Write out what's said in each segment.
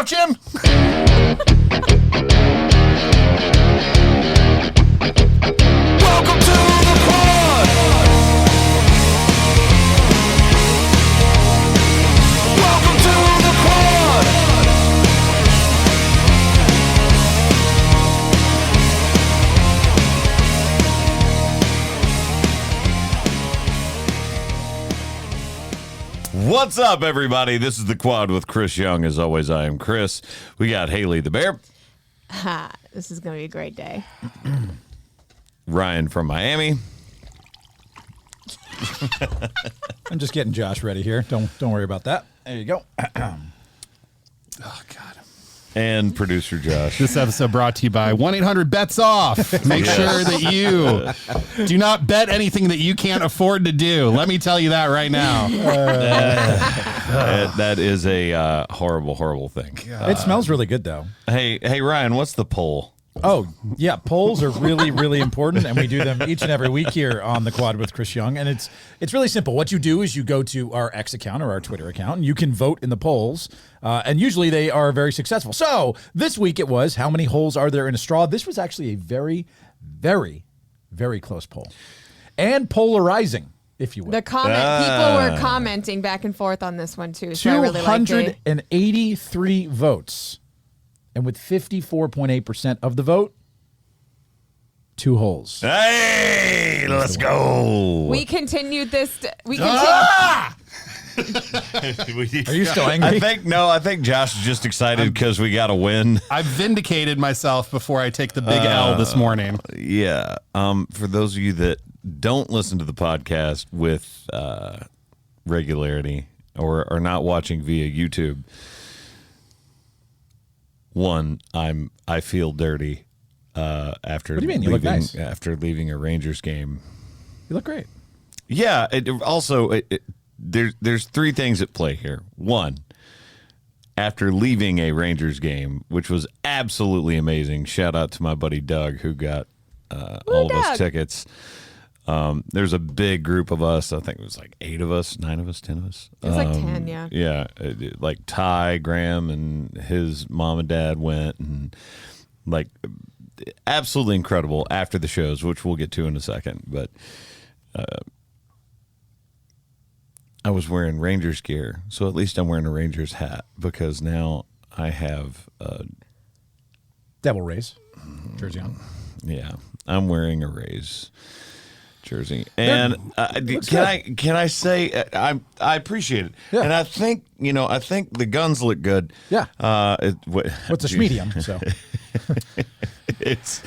off, Jim. Welcome to the pod. Welcome to the pod. What's up, everybody? This is The Quad with Chris Young. As always, I am Chris. We got Haley the Bear. This is going to be a great day. Ryan from Miami. I'm just getting Josh ready here. Don't worry about that. There you go. Oh, God. And producer Josh. This episode brought to you by 1-800-BETS-OFF. Make sure that you do not bet anything that you can't afford to do. Let me tell you that right now. That is a horrible, horrible thing. It smells really good, though. Hey, Ryan, what's the poll? Oh, yeah. Polls are really, really important, and we do them each and every week here on The Quad with Chris Young. And it's really simple. What you do is you go to our X account or our Twitter account, and you can vote in the polls. And usually they are very successful. So this week it was, how many holes are there in a straw? This was actually a very, very, very close poll. And polarizing, if you will. The people were commenting back and forth on this one, too. So I really liked it. 283 votes. And with 54.8% of the vote, 2 holes. Hey, let's go. We continued this. Are you still angry? I think Josh is just excited because we got a win. I've vindicated myself before I take the big L this morning. Yeah. For those of you that don't listen to the podcast with regularity or are not watching via YouTube, one, I feel dirty after. What do you mean? You look nice. After leaving a Rangers game. You look great. Yeah. There's 3 things at play here. One, after leaving a Rangers game, which was absolutely amazing. Shout out to my buddy Doug who got all of us tickets. There's a big group of us. I think it was like 8 of us, 9 of us, 10 of us. It was like 10, yeah. Yeah. Like Ty, Graham, and his mom and dad went, and like absolutely incredible after the shows, which we'll get to in a second. But I was wearing Rangers gear, so at least I'm wearing a Rangers hat because now I have Devil Rays jersey on. Yeah, I'm wearing a Rays jersey, and can I say I appreciate it, and I think the guns look good. Yeah, what's a medium? So it's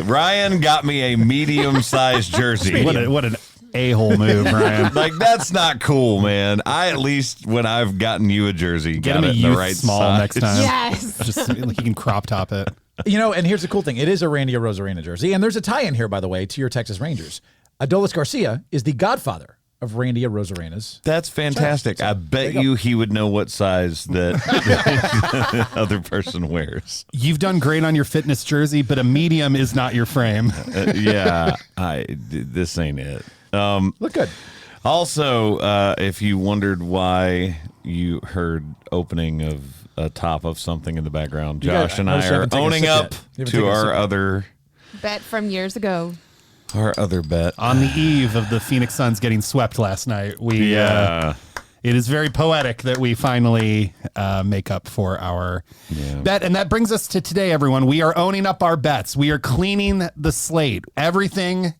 Ryan got me a medium-sized jersey. What an a-hole move, Ryan. Like, that's not cool, man. I at least, when I've gotten you a jersey, Get got him it a in the youth right small size. next time. Yes. Just like he can crop top it. And here's the cool thing. It is a Randy Arozarena jersey, and there's a tie-in here, by the way, to your Texas Rangers. Adolis Garcia is the godfather of Randy Arozarena's. That's fantastic. So, I bet you he would know what size that the other person wears. You've done great on your fitness jersey, but a medium is not your frame. This ain't it. Look good. Also, if you wondered why you heard opening of a top of something in the background, Josh and I are owning up to our other Bet from years ago. Our other bet. On the eve of the Phoenix Suns getting swept last night, it is very poetic that we finally make up for our bet. And that brings us to today, everyone. We are owning up our bets. We are cleaning the slate. Everything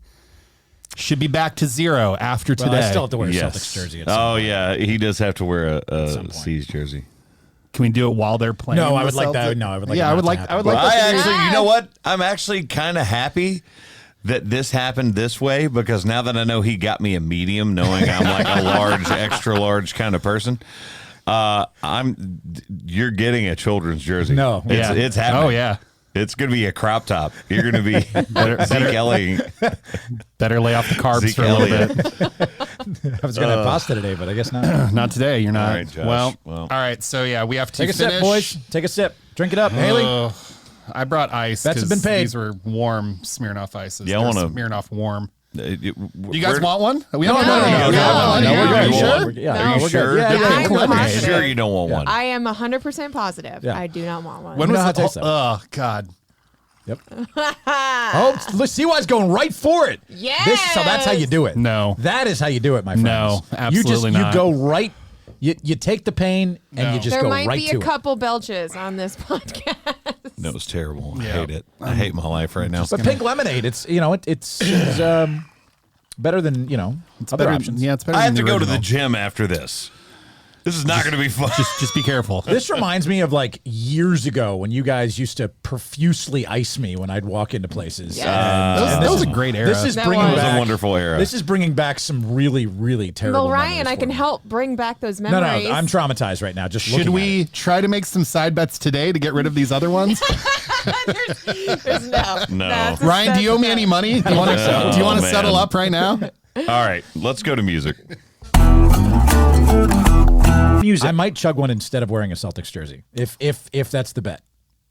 should be back to 0 after today. I still have to wear a Celtics jersey. Yeah. He does have to wear a C's jersey. Can we do it while they're playing? No, I would like that. No, I would like. Yeah, I would like. You know what? I'm actually kind of happy that this happened this way because now that I know he got me a medium, knowing I'm like a large, extra large kind of person, you're getting a children's jersey. No, it's happening. Oh yeah. It's going to be a crop top. You're going to be Zeke Ellie. Better lay off the carbs Zeke for a little bit. I was going to have pasta today, but I guess not. Not today. You're not. All right, Josh. Well, all right. So, yeah, we have to Take a finish. sip, boys. Take a sip. Drink it up, Haley. I brought ice. Bets have been paid. These were warm Smirnoff ices. Yeah, I want to Smirnoff warm. You guys want one? We No, don't no, want one. no, we're good. You Sure? want- Yeah, Are you we're sure? good. Yeah, Yeah, I'm yeah. positive. Sure you don't want one. I am 100% positive. Yeah. I do not want one. When You was know how the it tastes, though. Oh God. Yep. Oh, let's see why it's going right for it. Yes. So that's how you do it. No. That is how you do it, my friends. No, absolutely you not. You go right. You take the pain and No. you just There go might right be to a it. couple belches on this podcast. No, it's terrible. I Yeah. hate it. I hate my life right now. But pink lemonade, it's better than other Better- options. Yeah, it's better. I have than to go to the original. gym after this. This is not going to be fun. Just be careful. This reminds me of like years ago when you guys used to profusely ice me when I'd walk into places. Yes. And that this was is- a great era. This is That bringing was. It was back a wonderful era. This is bringing back some really, really terrible. Well, Ryan, memories I for can me. help bring back those No, memories. I'm traumatized right now. Just Should looking we at it. try to make some side bets today to get rid of these other ones? There's no. No. That's- Ryan, do you owe me that's any no. money? Do you want to? Do you want to man. settle up right now? All right, let's go to music. I might chug one instead of wearing a Celtics jersey. If that's the bet.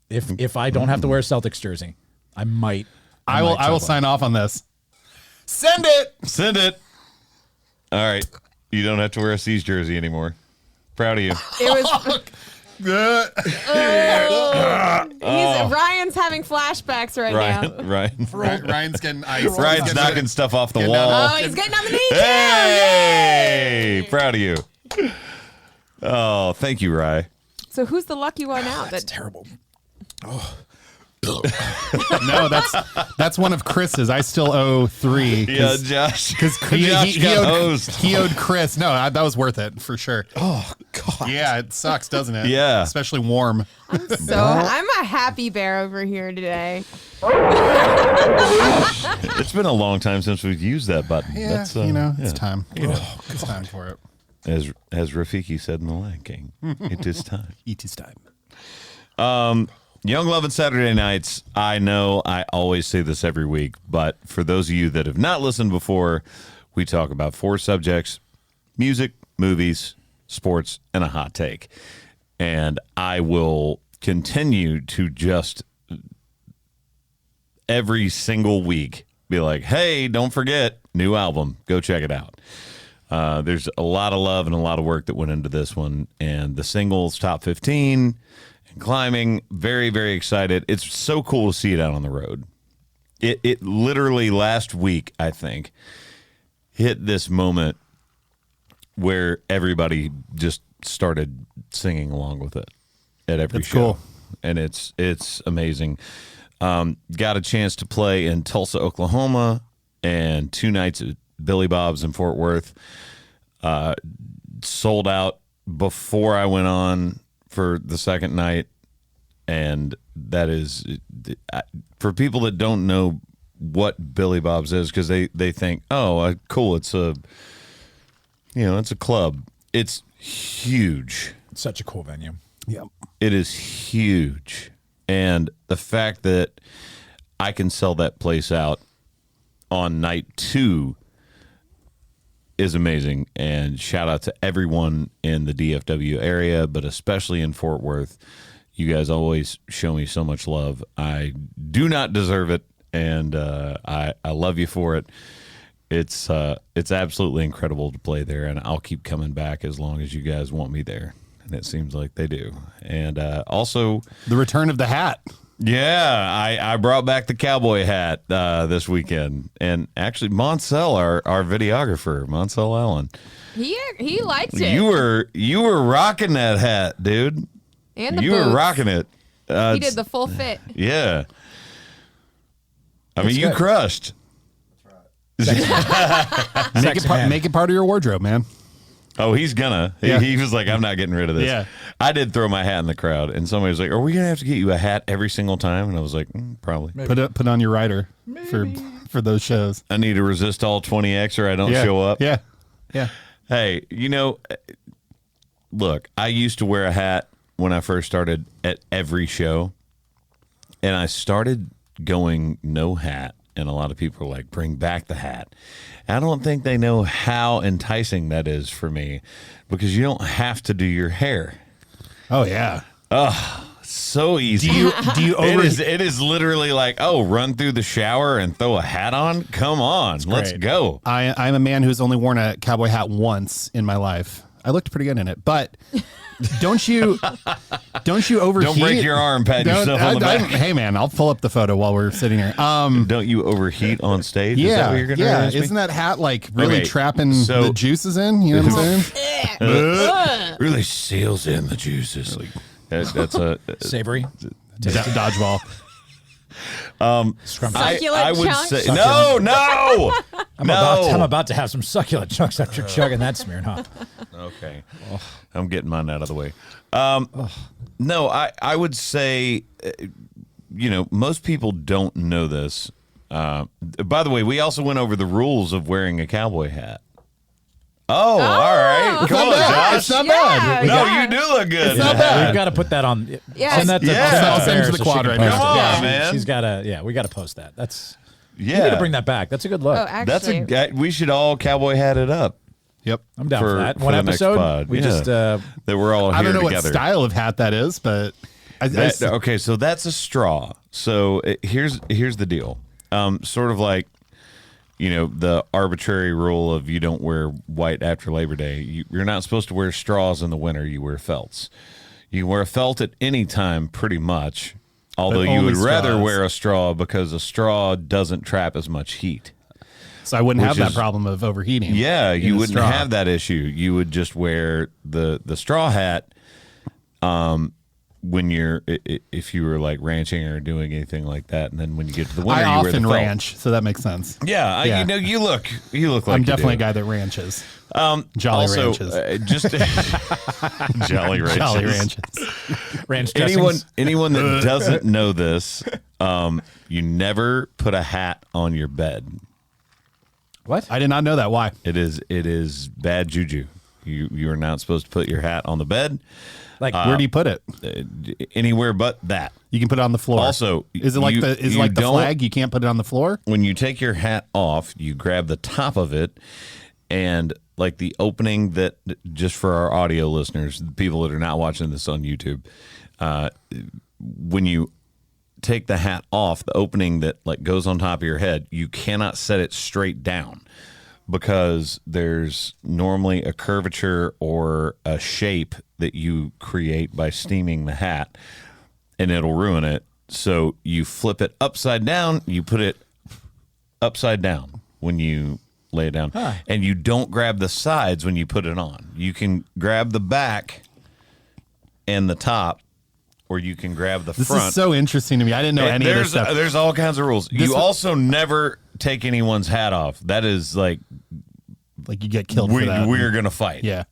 If I don't have to wear a Celtics jersey, I might. I will. might I will chug one. sign off on this. Send it. Send it. All right, you don't have to wear a C's jersey anymore. Proud of you. It was. Ryan's having flashbacks right now. Ryan's getting ice. Ryan's knocking stuff off the Getting wall. Oh, he's getting on the knee. Hey, proud of you. Oh, thank you, Rye. So who's the lucky one out? That's That terrible. No, that's one of Chris's. I still owe 3. Yeah, Josh. Because Josh got hosed. he owed Chris. No, that was worth it for sure. Oh God. Yeah, it sucks, doesn't it? Yeah. Especially warm. I'm a happy bear over here today. It's been a long time since we've used that button. Yeah, That's, it's time. It's time for it. As Rafiki said in The Lion King, it is time. It is time. Young Love and Saturday Nights, I know I always say this every week, but for those of you that have not listened before, we talk about 4 subjects: music, movies, sports, and a hot take. And I will continue to just every single week be like, hey, don't forget, new album, go check it out. There's a lot of love and a lot of work that went into this one, and the singles top 15 and climbing. Very, very excited. It's so cool to see it out on the road. It literally last week, I think, hit this moment where everybody just started singing along with it at every That's show. cool. And it's amazing. Got a chance to play in Tulsa, Oklahoma, and 2 nights at Billy Bob's in Fort Worth. Sold out before I went on for the second night. And that is, for people that don't know what Billy Bob's is, because they think, oh, cool, it's a club. It's huge. It's such a cool venue. Yep. It is huge. And the fact that I can sell that place out on night 2 is amazing. And shout out to everyone in the DFW area, but especially in Fort Worth. You guys always show me so much love. I do not deserve it, and I love you for it. It's absolutely incredible to play there, and I'll keep coming back as long as you guys want me there. And it seems like they do. And also, The return of the hat. yeah, I brought back the cowboy hat this weekend, and actually, Monsell, our videographer, Monsell Allen, He liked it. you were rocking that hat, dude. and the You boots. were rocking it. He did the full fit. Yeah. I mean, That's you good. crushed. Make it part of your wardrobe, man. Oh, he's gonna. Yeah. He was like, I'm not getting rid of this. Yeah. I did throw my hat in the crowd, and somebody was like, are we going to have to get you a hat every single time? And I was like, probably. Put on your rider for those shows. I need to resist all 20X or I don't Yeah. show up. Yeah. Yeah. Hey, look, I used to wear a hat when I first started at every show, and I started going no hat, and a lot of people are like, bring back the hat. I don't think they know how enticing that is for me, because you don't have to do your hair. Oh yeah. so easy. Do you over? It is literally like, oh, run through the shower and throw a hat on. Come on, let's go. I'm a man who's only worn a cowboy hat once in my life. I looked pretty good in it, but don't you overheat? Don't break your arm, pat yourself on the back. Hey man, I'll pull up the photo while we're sitting here. Don't you overheat on stage? Yeah, Is that what you're gonna ask me? Isn't that hat like really trapping the juices in? You know what I'm saying? Really seals in the juices. That's a Savory. Dodgeball. I would chunks? say no. I'm about to have some succulent chunks after chugging that Smirnoff. Okay, I'm getting mine out of the way. No, I would say, most people don't know this. By the way, we also went over the rules of wearing a cowboy hat. Oh, all right. Come on, Josh. It's not bad. No, you do look good. It's not bad. We've got to put that on. Yes. Send that to, I'll send it to the so quad she right can now. post Come it. on, man. She's got to. We got to post that. You Yeah. need to bring that back. That's a good look. Oh, actually. We should all cowboy hat it up. Yep. I'm down for that. for One the next episode. pod. We Yeah. just. That we're all here I don't know together. what style of hat that is, but Okay, so that's a straw. So here's the deal. Sort of like, the arbitrary rule of you don't wear white after Labor Day. You're not supposed to wear straws in the winter. You wear felts. You can wear a felt at any time, pretty much. Although you only would rather straws. wear a straw because a straw doesn't trap as much heat. so I wouldn't have Which that is- problem of overheating. Yeah, in you a wouldn't straw. have that issue. You would just wear the straw hat when if you were like ranching or doing anything like that, and then when you get to the winter, I you wear the often felt. ranch, so that makes sense. Yeah, Yeah. you look like I'm you definitely a do. guy that ranches. Also, Jolly ranches. just Jolly Ranches. Jolly ranches. Ranch dressings. Anyone that doesn't know this, you never put a hat on your bed. What? I did not know that. Why? It is bad juju. You are not supposed to put your hat on the bed Like Where do you put it? anywhere but that. You can put it on the floor. Also, is it like you- the you the don't- flag? You can't put it on the floor. When you take your hat off, you grab the top of it and like the opening that, just for our audio listeners, the people that are not watching this on YouTube, when you take the hat off, the opening that like goes on top of your head, you cannot set it straight down because there's normally a curvature or a shape that you create by steaming the hat, and it'll ruin it. So you flip it upside down, you put it upside down when you lay it down, and you don't grab the sides when you put it on. You can grab the back and the top, or you can grab the This front. is so interesting to me. I didn't know any of this stuff. There's all kinds of rules. This You was- also never take anyone's hat off. That is like Like you get killed for that. we're gonna fight. Yeah.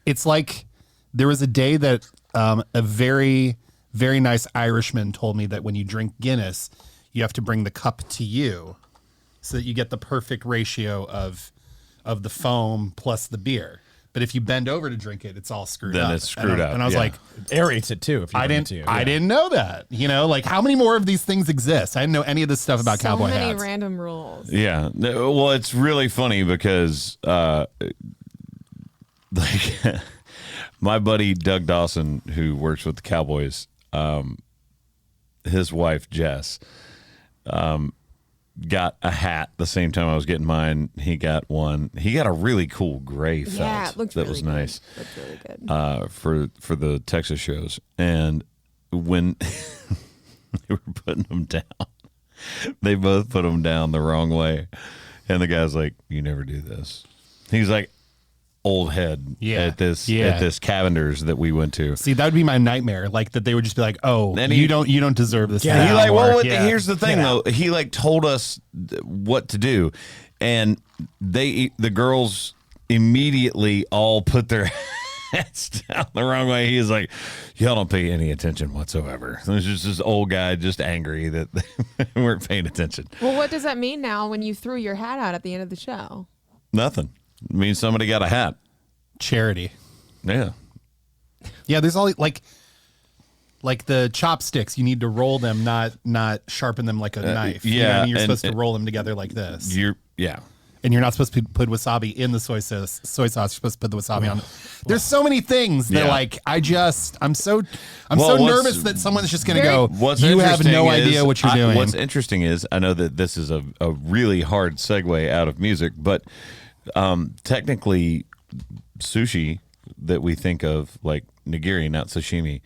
It's like there was a day that a very, very nice Irishman told me that when you drink Guinness, you have to bring the cup to you so that you get the perfect ratio of the foam plus the beer. But if you bend over to drink it, it's all screwed Then up. it's screwed up, And I was yeah. like, aerates it too. If you I bring it didn't to you. I Yeah. didn't know that. You know, like how many more of these things exist? I didn't know any of this stuff about So cowboy many hats. random rules. Yeah. Well, it's really funny because like my buddy Doug Dawson, who works with the Cowboys, his wife Jess, got a hat the same time I was getting mine. He got one. He got a really cool gray felt Yeah, it looked that really was good. nice Looked really good. for the Texas shows. And when they were putting them down, they both put them down the wrong way. And the guy's like, "You never do this." He's like, old head at this Cavender's that we went to. See, that would be my nightmare. Like that they would just be like, "Oh, And you don't deserve this." Get now," He like, or- well, yeah. here's the thing though. He like told us what to do, and the girls immediately all put their hats down the wrong way. He was like, "Y'all don't pay any attention whatsoever." There's just this old guy just angry that they weren't paying attention. Well, what does that mean now when you threw your hat out at the end of the show? Nothing. It means somebody got a hat. charity. Yeah. Yeah, there's all like the chopsticks. You need to roll them, not sharpen them like a knife. You know what I yeah, mean? You're and- supposed to roll them together like this. Yeah. and you're not supposed to put wasabi in the soy sauce. You're supposed to put the wasabi on. There's so many things that like I'm so nervous that someone's just going to go. You have no idea what you're doing. What's interesting is I know that this is a really hard segue out of music, but technically sushi that we think of like nigiri, not sashimi.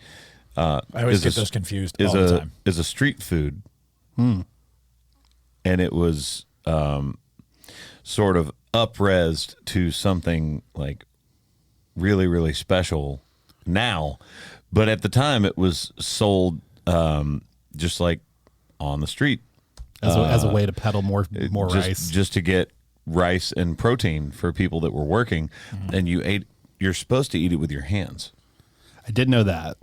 I always get those confused all the time. Is a street food. And it was sort of up-resed to something like really, really special now. But at the time, it was sold just like on the street. As a way to peddle more rice. Just to get rice and protein for people that were working. And you're supposed to eat it with your hands. I did know that.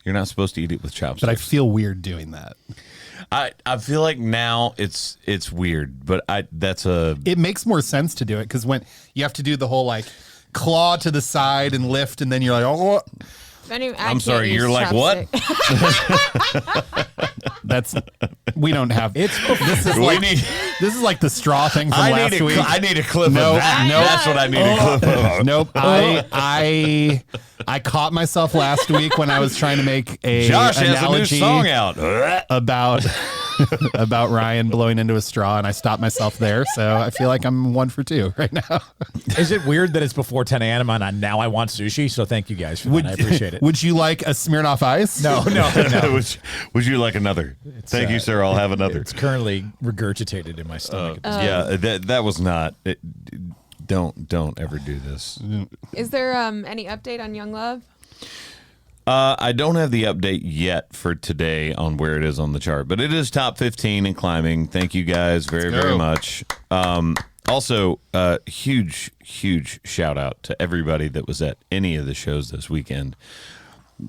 You're not supposed to eat it with chopsticks. But I feel weird doing that. I feel like now it's weird, but it makes more sense to do it because when you have to do the whole like claw to the side and lift, and then you're like, oh. I'm sorry, you're like what? We don't have this is like the straw thing from last week. I need a clip of that. No, that's what I need a clip of. Nope. I caught myself last week when I was trying to make a Josh analogy has a new song out about Ryan blowing into a straw, and I stopped myself there. So I feel like I'm 1 for 2 right now. Is it weird that it's before 10 a.m. and now I want sushi? So thank you guys for that. I appreciate it. Would you like a Smirnoff Ice? No. Would you like another? Thank you, sir. I'll have another. It's currently regurgitated in my stomach. Yeah, that was not. Don't ever do this. Is there any update on Young Love? I don't have the update yet for today on where it is on the chart, but it is top 15 and climbing. Thank you guys very much. Also, huge shout out to everybody that was at any of the shows this weekend.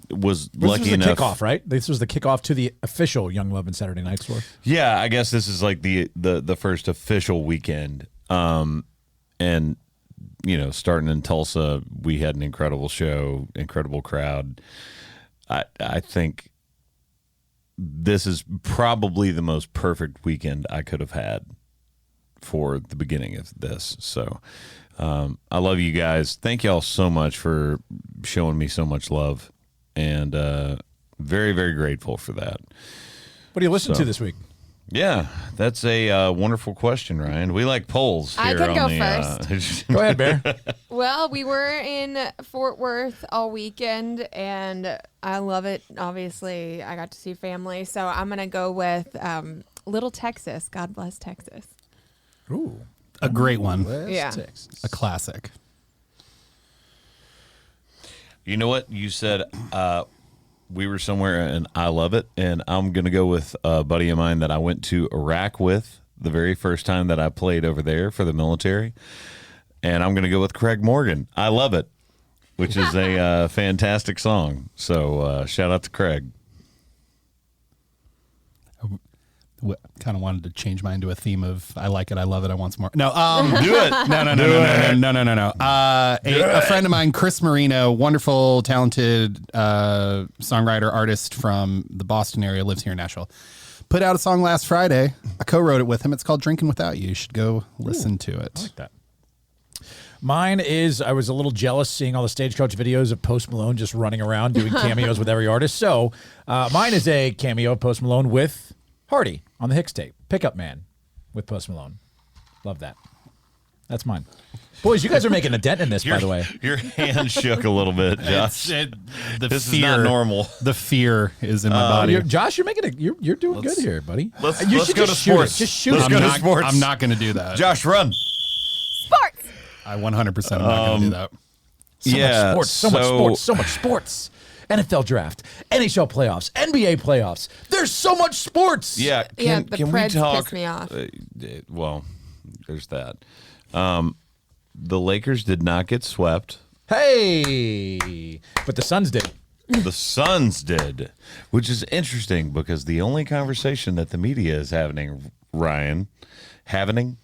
Was lucky enough. This was the kickoff, right? This was the kickoff to the official Young Love and Saturday Night tour. Yeah, I guess this is like the first official weekend. And starting in Tulsa, we had an incredible show, incredible crowd. I think this is probably the most perfect weekend I could have had for the beginning of this. So I love you guys. Thank y'all so much for showing me so much love, and very, very grateful for that. What do you listen to this week? Yeah, that's a wonderful question, Ryan. We like polls. I can go first. Go ahead, Bear. Well, we were in Fort Worth all weekend, and I love it. Obviously, I got to see family, so I'm going to go with Little Texas. God bless Texas. Ooh, a great one. Yeah, Texas. A classic. You know what? You said we were somewhere and I love it. And I'm going to go with a buddy of mine that I went to Iraq with the very first time that I played over there for the military. And I'm going to go with Craig Morgan. I love it, which is a fantastic song. So shout out to Craig. Kind of wanted to change mine to a theme of I like it, I love it, I want some more. No, do it. No. A friend of mine, Chris Marino, wonderful, talented songwriter, artist from the Boston area, lives here in Nashville, put out a song last Friday. I co-wrote it with him. It's called Drinking Without You. You should go listen to it. I like that. Mine is, I was a little jealous seeing all the Stagecoach videos of Post Malone just running around doing cameos with every artist. So mine is a cameo of Post Malone with Hardy on the Hicks tape. Pickup Man with Post Malone. Love that. That's mine. Boys, you guys are making a dent in this, by the way. Your hand shook a little bit, Josh. This is not normal. The fear is in my body. Josh, you're making it. You're doing good here, buddy. Let's go to sports. Just shoot Let's it. go to sports. I'm not going to do that. Josh, run. Sports. I 100% am not going to do that. So much sports. NFL draft, NHL playoffs, NBA playoffs. There's so much sports. Yeah, The can we Preds talk? piss me off. Well, there's that. The Lakers did not get swept. Hey, but the Suns did. The Suns did, which is interesting because the only conversation that the media is having, Ryan, Happening.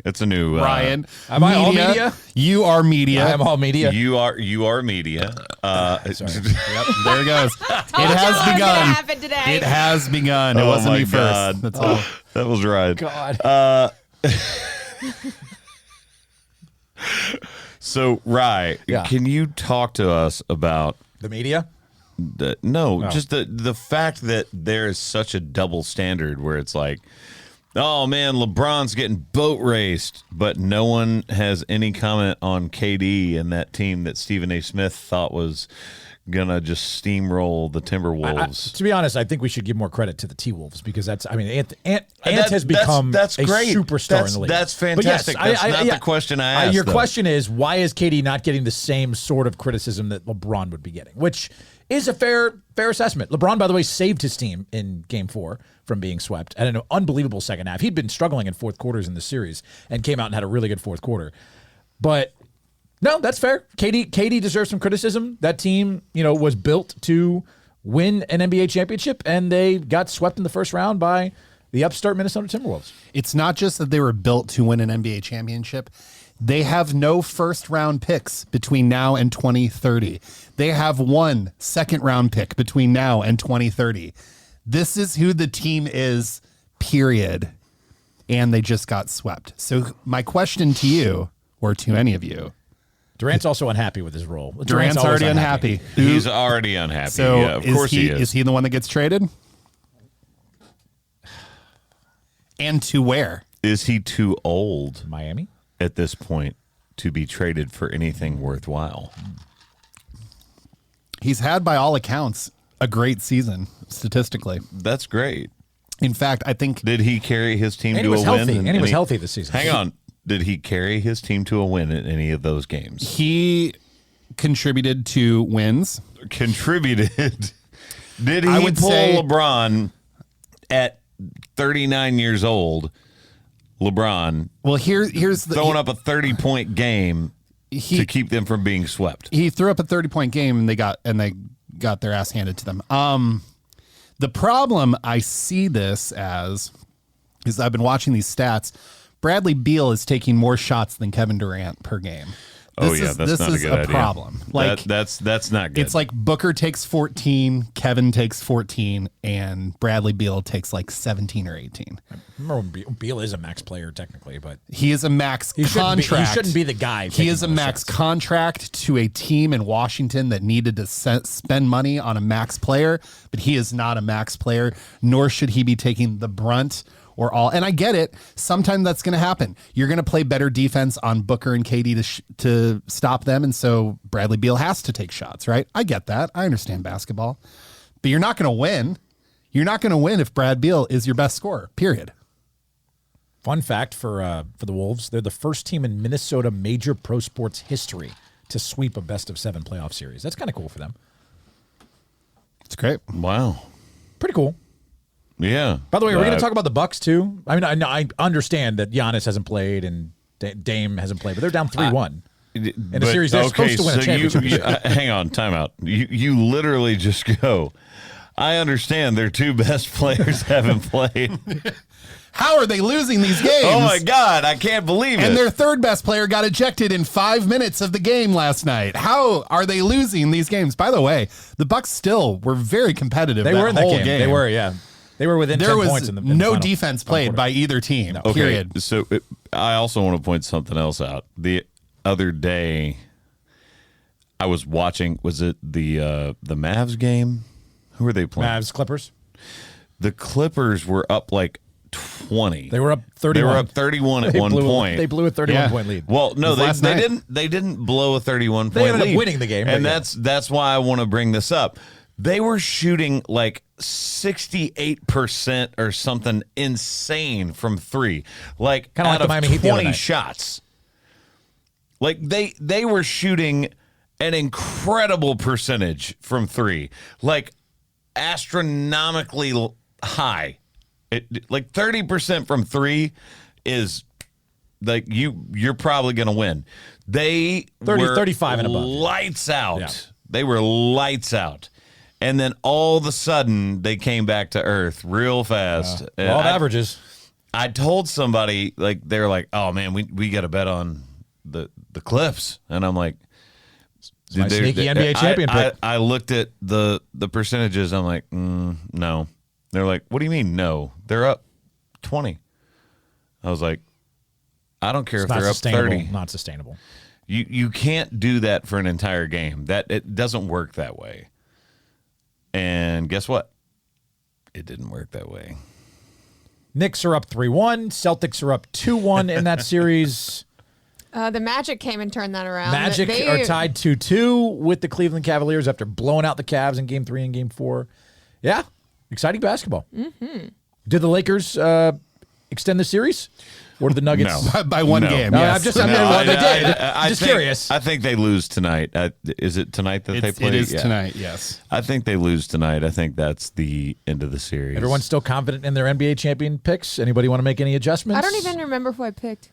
It's a new Ryan. Am I all media? You are media. I am all media. You are media. Sorry. Yep, there it goes. It has What's gonna begun. happen today? It has begun. It wasn't me first. That's all. That was right. God. So, Rye, Yeah. can you talk to us about The media? just the fact that there is such a double standard where it's like, oh man, LeBron's getting boat raced, but no one has any comment on KD and that team that Stephen A. Smith thought was gonna just steamroll the Timberwolves. To be honest, I think we should give more credit to the T-Wolves because Ant That- has become that's a great. superstar in the league. That's But yes, fantastic. That's not the question I asked. Your though. question is, why is KD not getting the same sort of criticism that LeBron would be getting? Which is a fair assessment. LeBron, by the way, saved his team in Game 4 from being swept at an unbelievable second half. He'd been struggling in fourth quarters in the series and came out and had a really good fourth quarter. But no, that's fair. KD deserves some criticism. That team, was built to win an NBA championship, and they got swept in the first round by the upstart Minnesota Timberwolves. It's not just that they were built to win an NBA championship. They have no first-round picks between now and 2030. They have one second-round pick between now and 2030. This is who the team is, period. And they just got swept. So my question to you, or to any of you, Durant's also unhappy with his role. Durant's always already unhappy. He's already unhappy. So yeah, of course he is. Is he the one that gets traded? And to where? Is he too old Miami? at this point to be traded for anything worthwhile? He's had, by all accounts, a great season statistically. That's great. In fact, I think Did he carry his team And to he was a healthy. win? And he was healthy this season. Hang on. Did he carry his team to a win in any of those games? he contributed to wins. Contributed. Did I he would pull say- LeBron at 39 years old? LeBron Well, here's the throwing up a 30-point game to keep them from being swept. he threw up a 30-point game and they got their ass handed to them. The problem I see this as is I've been watching these stats. Bradley Beal is taking more shots than Kevin Durant per game. That's not a good idea. Problem. That's not good. It's like Booker takes 14, Kevin takes 14, and Bradley Beal takes like 17 or 18. Remember when Beal is a max player technically, but He is a max he contract. shouldn't be the guy. He taking is a those max shots. contract to a team in Washington that needed to spend money on a max player, but he is not a max player, nor should he be taking the brunt or all. And I get it. Sometimes that's going to happen. You're going to play better defense on Booker and KD to stop them, and so Bradley Beal has to take shots, right? I get that. I understand basketball. But you're not going to win. You're not going to win if Brad Beal is your best scorer, period. Fun fact for the Wolves: they're the first team in Minnesota major pro sports history to sweep a best-of-7 playoff series. That's kind of cool for them. It's great. wow. Pretty cool. Yeah. By the way, we're going to talk about the Bucks too. I mean, I understand that Giannis hasn't played and Dame hasn't played, but they're down 3-1 in a series they're supposed to win a championship. Hang on, time out. You literally just go, I understand their two best players haven't played. How are they losing these games? Oh my God, I can't believe it. And their third best player got ejected in 5 minutes of the game last night. How are they losing these games? By the way, the Bucks still were very competitive. They were in that whole game. They were, yeah. They were within There 10 was points in the no final defense played quarter. by either team. Okay, Period. so I also want to point something else out. The other day, I was watching. Was it the Mavs game? Who were they playing? Mavs, Clippers. The Clippers were up like 20. They were up 31. They were up 31 at one point. They blew a 31-point Yeah. lead. Well, no, Last they night. didn't. They didn't blow a 31-point They ended up lead. winning the game, and but yeah. that's why I want to bring this up. They were shooting like 68% or something insane from three, like Kinda like out the of Miami Heat the other 20 night. shots. Like they were shooting an incredible percentage from three, like astronomically high. Like 30% from three is like you're probably going to win. They 30, were 35 and above. lights out. Yeah. They were lights out. And then all of a sudden they came back to earth real fast. And Law of I- averages. I told somebody, like, they're like, oh man, we got to bet on the Clips. And I'm like, my sneaky NBA champion pick. I looked at the percentages. I'm like, no. They're like, what do you mean no? They're up 20. I was like, I don't care It's if not they're up sustainable. 30. Not sustainable. You can't do that for an entire game. It doesn't work that way. And guess what? It didn't work that way. Knicks are up 3-1. Celtics are up 2-1 in that series. The Magic came and turned that around. Magic are tied 2-2 with the Cleveland Cavaliers after blowing out the Cavs in Game 3 and Game 4. Yeah, exciting basketball. Mm-hmm. Did the Lakers extend the series? Or did the Nuggets? No. By one game. No, Yes. they did. I Just think, curious. I think they lose tonight. Is it tonight that they play? It is Yeah. tonight, yes. I think they lose tonight. I think that's the end of the series. Everyone's still confident in their NBA champion picks? Anybody want to make any adjustments? I don't even remember who I picked.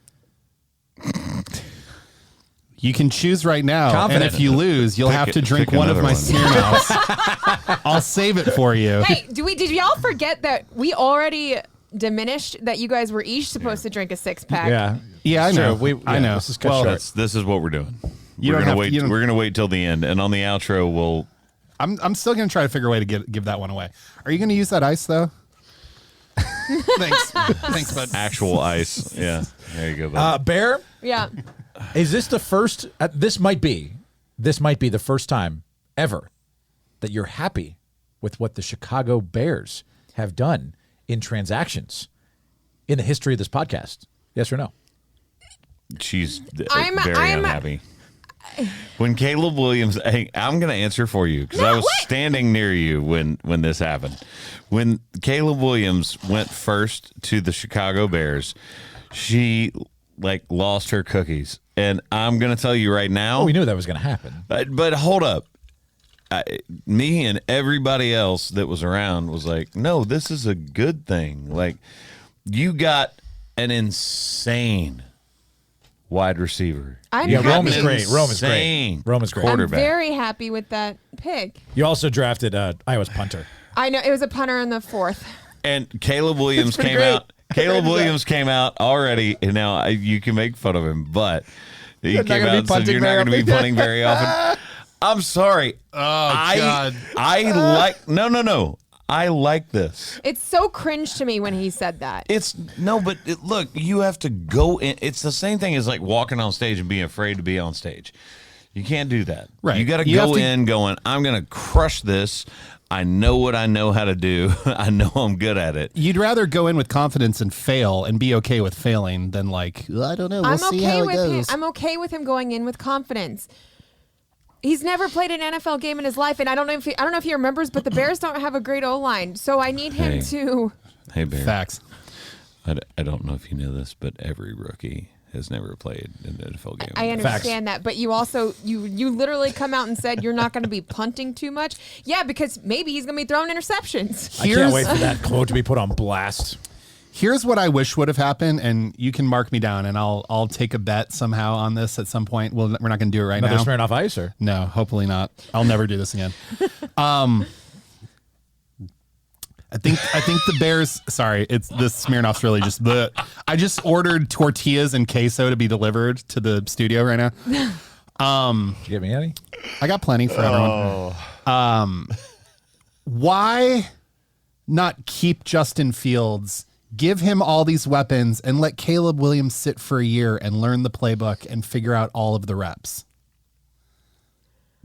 You can choose right now, Confident. and if you lose, you'll have to drink one of another my one. Smirnoffs. I'll save it for you. Hey, did y'all forget that we already diminished that you guys were each supposed to drink a 6-pack? Yeah. Yeah, I know. I know. This is cut Well, short. This is what we're doing. You We're don't gonna have- wait. you don't- We're gonna wait till the end, and on the outro, we'll. I'm still going to try to figure a way to give that one away. Are you going to use that ice, though? Thanks. Thanks, bud. Actual ice. Yeah. There you go. Bud. Bear, Yeah. is this the first? This might be the first time ever that you're happy with what the Chicago Bears have done in transactions in the history of this podcast. Yes or no? She's I'm- very I'm- unhappy. When Caleb Williams, hey, I'm going to answer for you because I was standing near you when this happened. When Caleb Williams went first to the Chicago Bears, she lost her cookies, and I'm going to tell you right now. Oh, we knew that was going to happen. But hold up. Me and everybody else that was around was like, no, this is a good thing. Like, you got an insane wide receiver. I'm Yeah, happy. Rome is great. Rome is great. Insane Rome is great. I'm quarterback. very happy with that pick. You also drafted Iowa's punter. I know it was a punter in the 4th. And Caleb Williams pretty came great. out. Caleb Williams came out already, and now you can make fun of him, but he You're not came gonna out be and said punting you're not very going to be often." punting very often. I'm sorry. God. I like no. I like this. It's so cringe to me when he said that. It's no, but look, you have to go in. It's the same thing as like walking on stage and being afraid to be on stage. You can't do that. Right. You got to You go have to- in going, I'm going to crush this. I know what I know how to do. I know I'm good at it. You'd rather go in with confidence and fail and be okay with failing than I don't know. We'll see how it with him. goes. I'm okay with him going in with confidence. He's never played an NFL game in his life, and I don't know if he remembers, but the Bears don't have a great O-line, so I need him Hey. to. Hey, Bear. Facts. I don't know if you know this, but every rookie has never played an NFL game. I understand that, but you also you literally come out and said you're not going to be punting too much. Yeah, because maybe he's going to be throwing interceptions. I can't wait for that quote to be put on blast. Here's what I wish would have happened, and you can mark me down, and I'll take a bet somehow on this at some point. Well, we're not going to do it right Another now. Smirnoff Ice, or No, hopefully not. I'll never do this again. I think the Bears. Sorry, it's this Smirnoff's really just. But I just ordered tortillas and queso to be delivered to the studio right now. did you get me any? I got plenty for everyone. Why not keep Justin Fields? Give him all these weapons and let Caleb Williams sit for a year and learn the playbook and figure out all of the reps.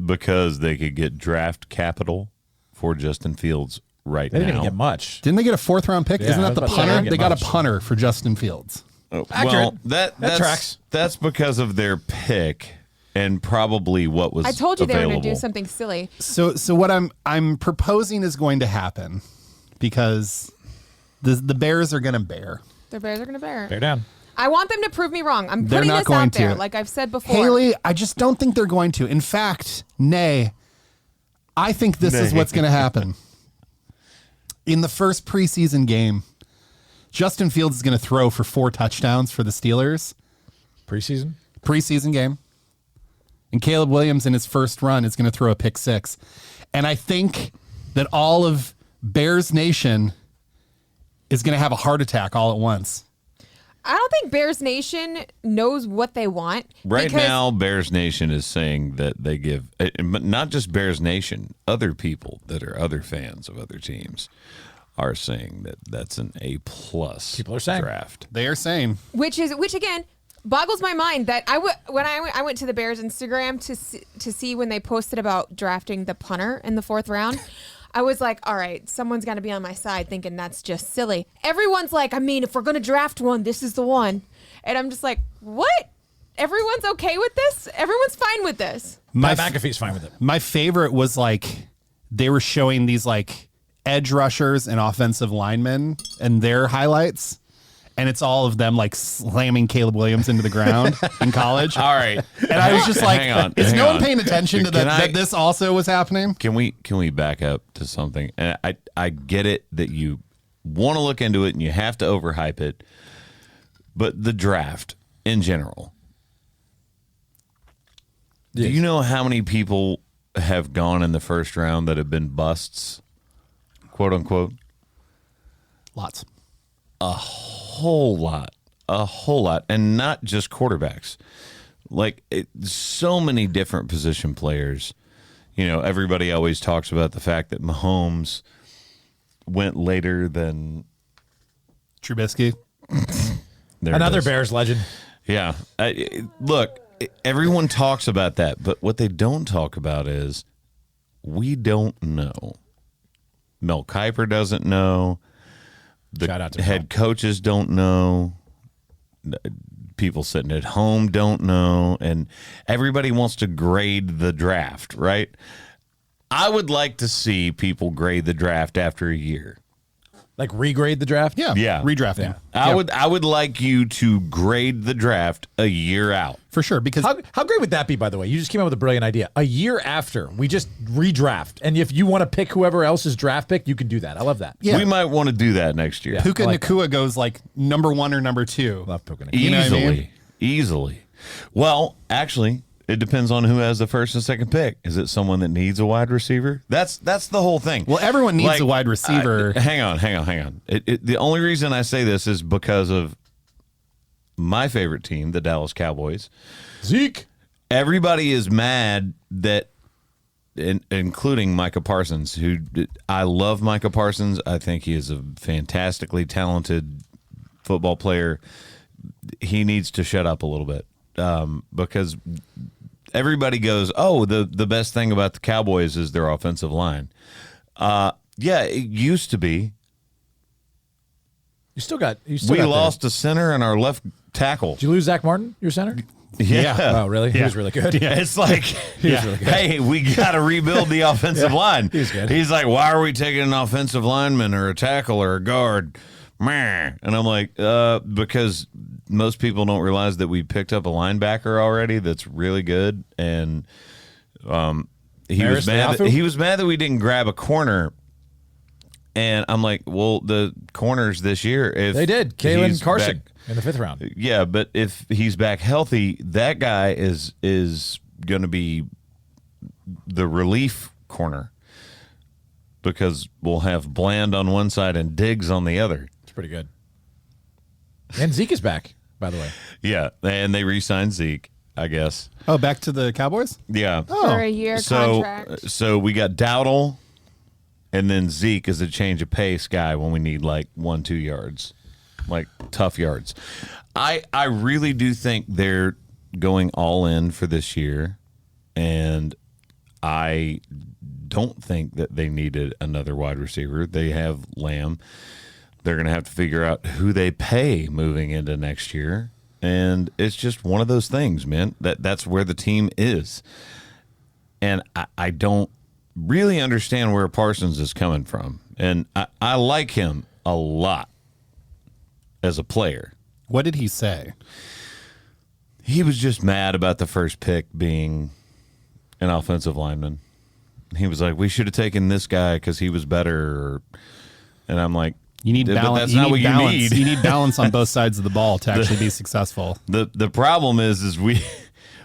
Because they could get draft capital for Justin Fields right They didn't now. even get much. Didn't they get a 4th round pick? Yeah, Isn't I that was the about to say, punter? they They didn't got get a much. punter for Justin Fields. Oh, Accurate. well, That tracks. That's because of their pick and probably what was I told you they were available. going to do something silly. So what I'm proposing is going to happen because the Bears are going to bear. The Bears are going to bear. Bear down. I want them to prove me wrong. I'm They're putting not this going out there, to. like I've said before. Haley, I just don't think they're going to. In fact, nay, I think this is what's going to happen. In the first preseason game, Justin Fields is going to throw for 4 touchdowns for the Steelers. Preseason game. And Caleb Williams in his first run is going to throw a pick 6. And I think that all of Bears Nation is going to have a heart attack all at once. I don't think Bears Nation knows what they want. Right because now, Bears Nation is saying that they give, but not just Bears Nation, other people that are other fans of other teams are saying that that's an A+ People are saying. draft. They are saying. Which again, boggles my mind that when I went to the Bears Instagram to see when they posted about drafting the punter in the 4th round. I was like, all right, someone's got to be on my side thinking that's just silly. Everyone's like, I mean, if we're going to draft one, this is the one. And I'm just like, what? Everyone's okay with this? Everyone's fine with this. Matt McAfee's fine with it. My favorite was like they were showing these like edge rushers and offensive linemen and their highlights. And it's all of them like slamming Caleb Williams into the ground in college. All right. And I was just like, is no one paying attention to Can that this also was happening? Can we back up to something? And I get it that you want to look into it and you have to overhype it, but the draft in general. Yes. Do you know how many people have gone in the first round that have been busts, quote unquote? Lots. A whole lot, and not just quarterbacks. Like so many different position players. You know, everybody always talks about the fact that Mahomes went later than Trubisky. Another Bears legend. Yeah. Look, everyone talks about that, but what they don't talk about is we don't know. Mel Kiper doesn't know. The Shout out to head coaches don't know. People sitting at home don't know. And everybody wants to grade the draft, right? I would like to see people grade the draft after a year. Like regrade the draft? Yeah. Redrafting. I would like you to grade the draft a year out. For sure. Because How great would that be, by the way? You just came up with a brilliant idea. A year after, we just redraft. And if you want to pick whoever else's draft pick, you can do that. I love that. Yeah. We might want to do that next year. Puka like Nacua goes like number 1 or number 2. Love Puka Nacua. Easily. You know what I mean? Easily. Well, actually, it depends on who has the first and second pick. Is it someone that needs a wide receiver? That's the whole thing. Well, everyone needs a wide receiver. Hang on. The only reason I say this is because of my favorite team, the Dallas Cowboys. Zeke. Everybody is mad that, including Micah Parsons, who I love Micah Parsons. I think he is a fantastically talented football player. He needs to shut up a little bit because everybody goes, oh, the best thing about the Cowboys is their offensive line. Yeah, it used to be. We lost a center and our left tackle. Did you lose Zach Martin, your center? Yeah. Oh, really? He was really good. Yeah, it's like, really good. hey, we got to rebuild the offensive line. He's good. He's like, why are we taking an offensive lineman or a tackle or a guard? Meh. And I'm like, because most people don't realize that we picked up a linebacker already that's really good, and he was mad that we didn't grab a corner. And I'm like, well, the corners this year, if They did. Kalen he's Carson back- in the 5th round. yeah, but if he's back healthy, that guy is going to be the relief corner because we'll have Bland on one side and Diggs on the other. It's pretty good. And Zeke is back, by the way. Yeah, and they re-signed Zeke, I guess. Oh, back to the Cowboys? Yeah. For a year contract. So we got Dowdle, and then Zeke is a change of pace guy when we need like 1-2 yards, like tough yards. I really do think they're going all in for this year, and I don't think that they needed another wide receiver. They have Lamb. They're going to have to figure out who they pay moving into next year, and it's just one of those things, man. That's where the team is, and I don't really understand where Parsons is coming from, and I like him a lot as a player. What did he say? He was just mad about the first pick being an offensive lineman. He was like, we should have taken this guy because he was better. And I'm like, You need but balance. that's You not need what balance. you need. You need balance on both sides of the ball to actually be successful. The problem is we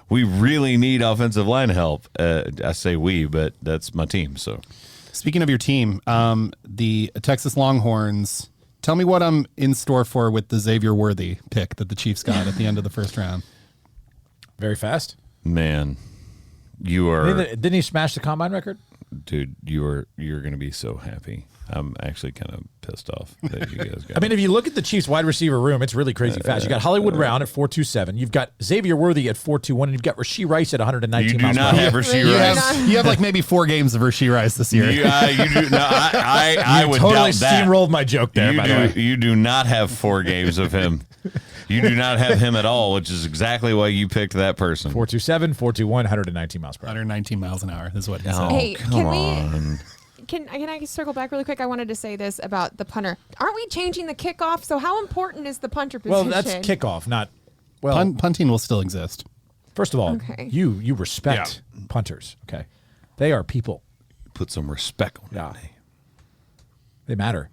really need offensive line help. I say we, but that's my team. So Speaking of your team, the Texas Longhorns, tell me what I'm in store for with the Xavier Worthy pick that the Chiefs got at the end of the first round. Very fast. man, you are. Didn't he smash the combine record? dude, you're going to be so happy. I'm actually kind of pissed off that you guys got. I mean, if you look at the Chiefs wide receiver room, it's really crazy fast. You got Hollywood Brown at 4.27. You've got Xavier Worthy at 4.21, and you've got Rasheed Rice at 119 You do miles per not hour. have Rasheed You Rice. have like maybe 4 games of Rasheed Rice this year. You do. No, I would totally doubt that. steamrolled my joke there, by the way. You do not have 4 games of him. You do not have him at all, which is exactly why you picked that person. 4.27, 4.21, 119 miles per hour. 119 miles an hour is what he Oh, said. Hey, come can on. Can I circle back really quick? I wanted to say this about the punter. Aren't we changing the kickoff? So how important is the punter Well, position? that's kickoff, not well. Punting will still exist. First of all, Okay. you respect punters. Okay, they are people. Put some respect on Yeah. that name. They matter.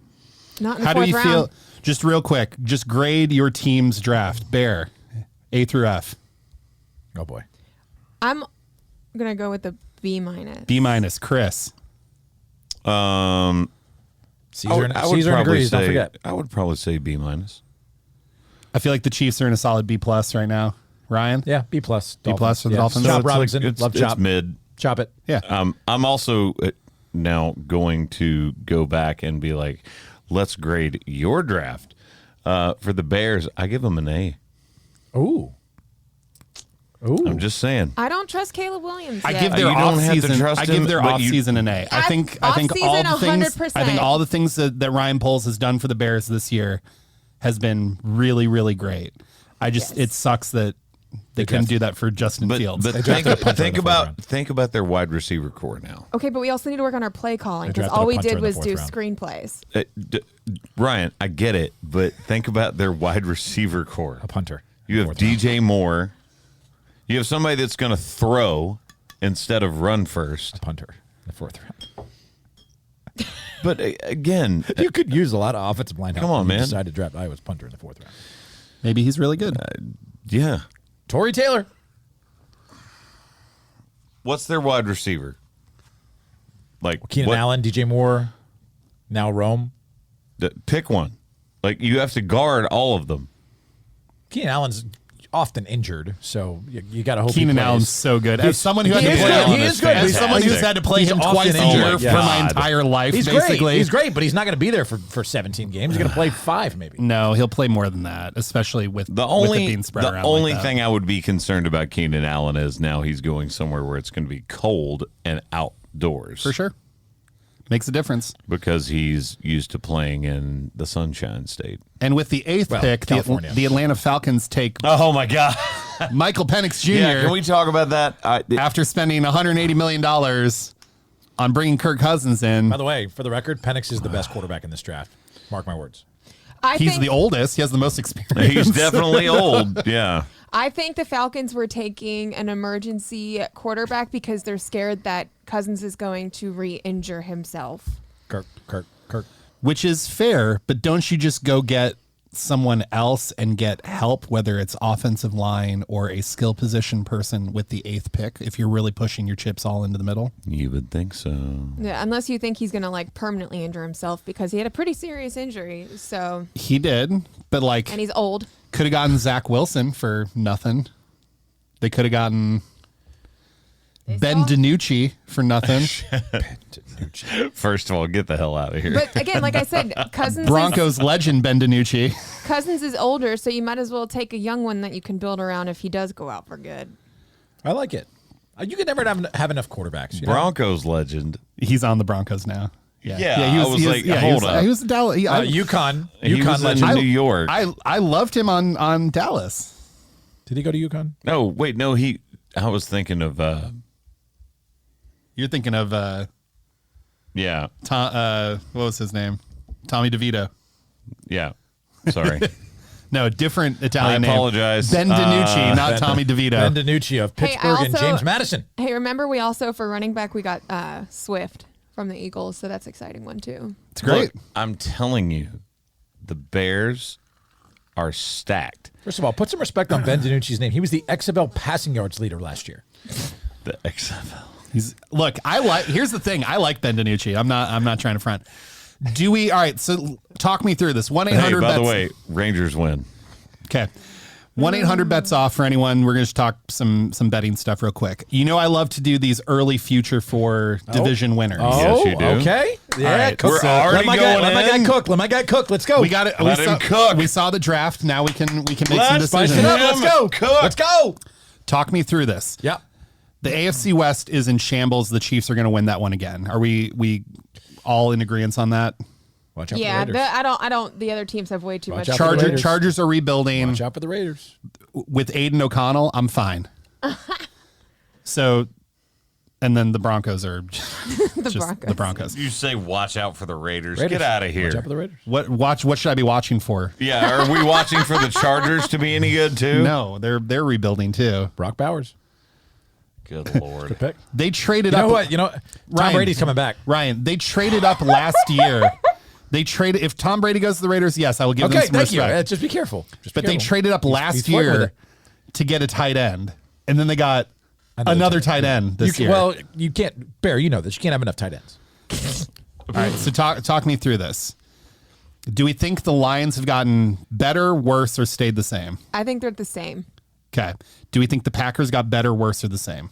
Not in the How do fourth you round. feel? Just real quick, just grade your team's draft. Bear, A through F. Oh boy. I'm gonna go with the B minus. B minus. Chris. Caesar agrees. Don't forget. I would probably say B minus. I feel like the Chiefs are in a solid B plus right now. Ryan. Yeah, B plus. B plus for the Dolphins. Chop So it's Robinson. like- Love it's chop. mid. Chop it. Yeah. I'm also now going to go back and be like, let's grade your draft. For the Bears, I give them an A. Ooh. I'm just saying. I don't trust Caleb Williams. I yet. give their You don't have to offseason. trust I give him, their but you- offseason an A. I think Offseason, all the things. 100%. I think all the things that Ryan Poles has done for the Bears this year has been really, really great. It sucks that they couldn't do that for Justin Fields. But drafted a punter in the fourth round. think about their wide receiver core now. Okay, but we also need to work on our play calling They because drafted all a we punter did in the was fourth do round. screenplays. Ryan, I get it, but think about their wide receiver core. A punter. You have Fourth round. DJ Moore. You have somebody that's going to throw instead of run first. Punter in the fourth round. But again, You could use a lot of offensive line help. Come on, when you man. Decided to draft Iowa's punter in the fourth round. Maybe he's really good. yeah. Torrey Taylor. What's their wide receiver? Like Keenan what- Allen, DJ Moore, now Rome. Pick one. Like you have to guard all of them. Keenan Allen's often injured, so you got to hope Keenan he plays. Allen's so good. As someone who had He to is play good. him, He is good. as He's someone who's fantastic. had to play He's him often twice a injured. year Yeah. for my God. entire life, He's basically. great. He's great, but he's not going to be there for 17 games. He's going to play 5 maybe. No, he'll play more than that, especially with The with it only being spread the around only like that. thing I would be concerned about Keenan Allen is now he's going somewhere where it's going to be cold and outdoors. For sure. Makes a difference. Because he's used to playing in the Sunshine State. And with the 8th Well, pick, California. the Atlanta Falcons take Oh my God! Michael Penix Jr. Yeah, can we talk about that? after spending $180 million on bringing Kirk Cousins in. By the way, for the record, Penix is the best quarterback in this draft. Mark my words. He's think, the oldest. He has the most experience. He's definitely old. Yeah. I think the Falcons were taking an emergency quarterback because they're scared that Cousins is going to re-injure himself. Kirk. Which is fair, but don't you just go get someone else and get help, whether it's offensive line or a skill position person with the 8th pick, if you're really pushing your chips all into the middle? You would think so. Yeah, unless you think he's going to like permanently injure himself because he had a pretty serious injury. So, He did, but like and he's old. could have gotten Zach Wilson for nothing. They could have gotten Ben DiNucci for nothing. First of all, get the hell out of here. But again, like I said, Broncos legend Ben DiNucci. Cousins is older, so you might as well take a young one that you can build around if he does go out for good. I like it. You can never have enough quarterbacks. You know? Broncos legend. He's on the Broncos now. Yeah, I was like, hold up. He was Dallas. UConn. He was in legend. New York. I loved him on Dallas. Did he go to UConn? No, wait, no. I was thinking of. You're thinking of Yeah, Tom, what was his name? Tommy DeVito. yeah. Sorry. No, different Italian I name. apologize. Ben DiNucci, not Tommy DeVito. Ben DiNucci of Hey, I Pittsburgh and also- James Madison. Hey, remember we also for running back we got Swift from the Eagles, so that's an exciting one too. It's great. Look, I'm telling you, the Bears are stacked. First of all, put some respect on Ben DiNucci's name. He was the XFL passing yards leader last year. The XFL. Here's the thing. I like Ben DiNucci. I'm not trying to front. All right, so talk me through this. 1-800 Hey, by the bets. way, Rangers win. Okay. 1-800-BETS-OFF for anyone. We're going to talk some betting stuff real quick. You know I love to do these early future for division winners. Yes, you do. Okay. Yeah, All right, cook. we're already let my guy going in. cook. Let my guy cook. Let's go. We got it. Let him cook. We saw the draft. Now we can make some Let's spice decisions. it up. Let's go. Cook. Let's go. Talk me through this. Yeah. The AFC West is in shambles. The Chiefs are going to win that one again. Are we all in agreement on that? Watch out Yeah, for the Raiders. I don't. The other teams have way too Watch much. out for the Raiders. Chargers are rebuilding. Watch out for the Raiders. With Aiden O'Connell, I'm fine. So, and then the Broncos are the Broncos. You say watch out for the Raiders. Raiders. Get out of here. Watch out for the Raiders. What should I be watching for? Yeah, are we watching for the Chargers to be any good too? No, they're rebuilding too. Brock Bowers. Good lord. Good pick. They traded You up. know what? Tom Ryan. Brady's coming back. Ryan, they traded up last year. They traded. If Tom Brady goes to the Raiders, yes, I will give them Okay, some thank you. respect. Just be careful. But they traded up last flirting with year it. to get a tight end, and then they got another tight end this year. Well, you can't. Bear, you know this. You can't have enough tight ends. All right, so talk me through this. Do we think the Lions have gotten better, worse, or stayed the same? I think they're the same. Okay. Do we think the Packers got better, worse, or the same?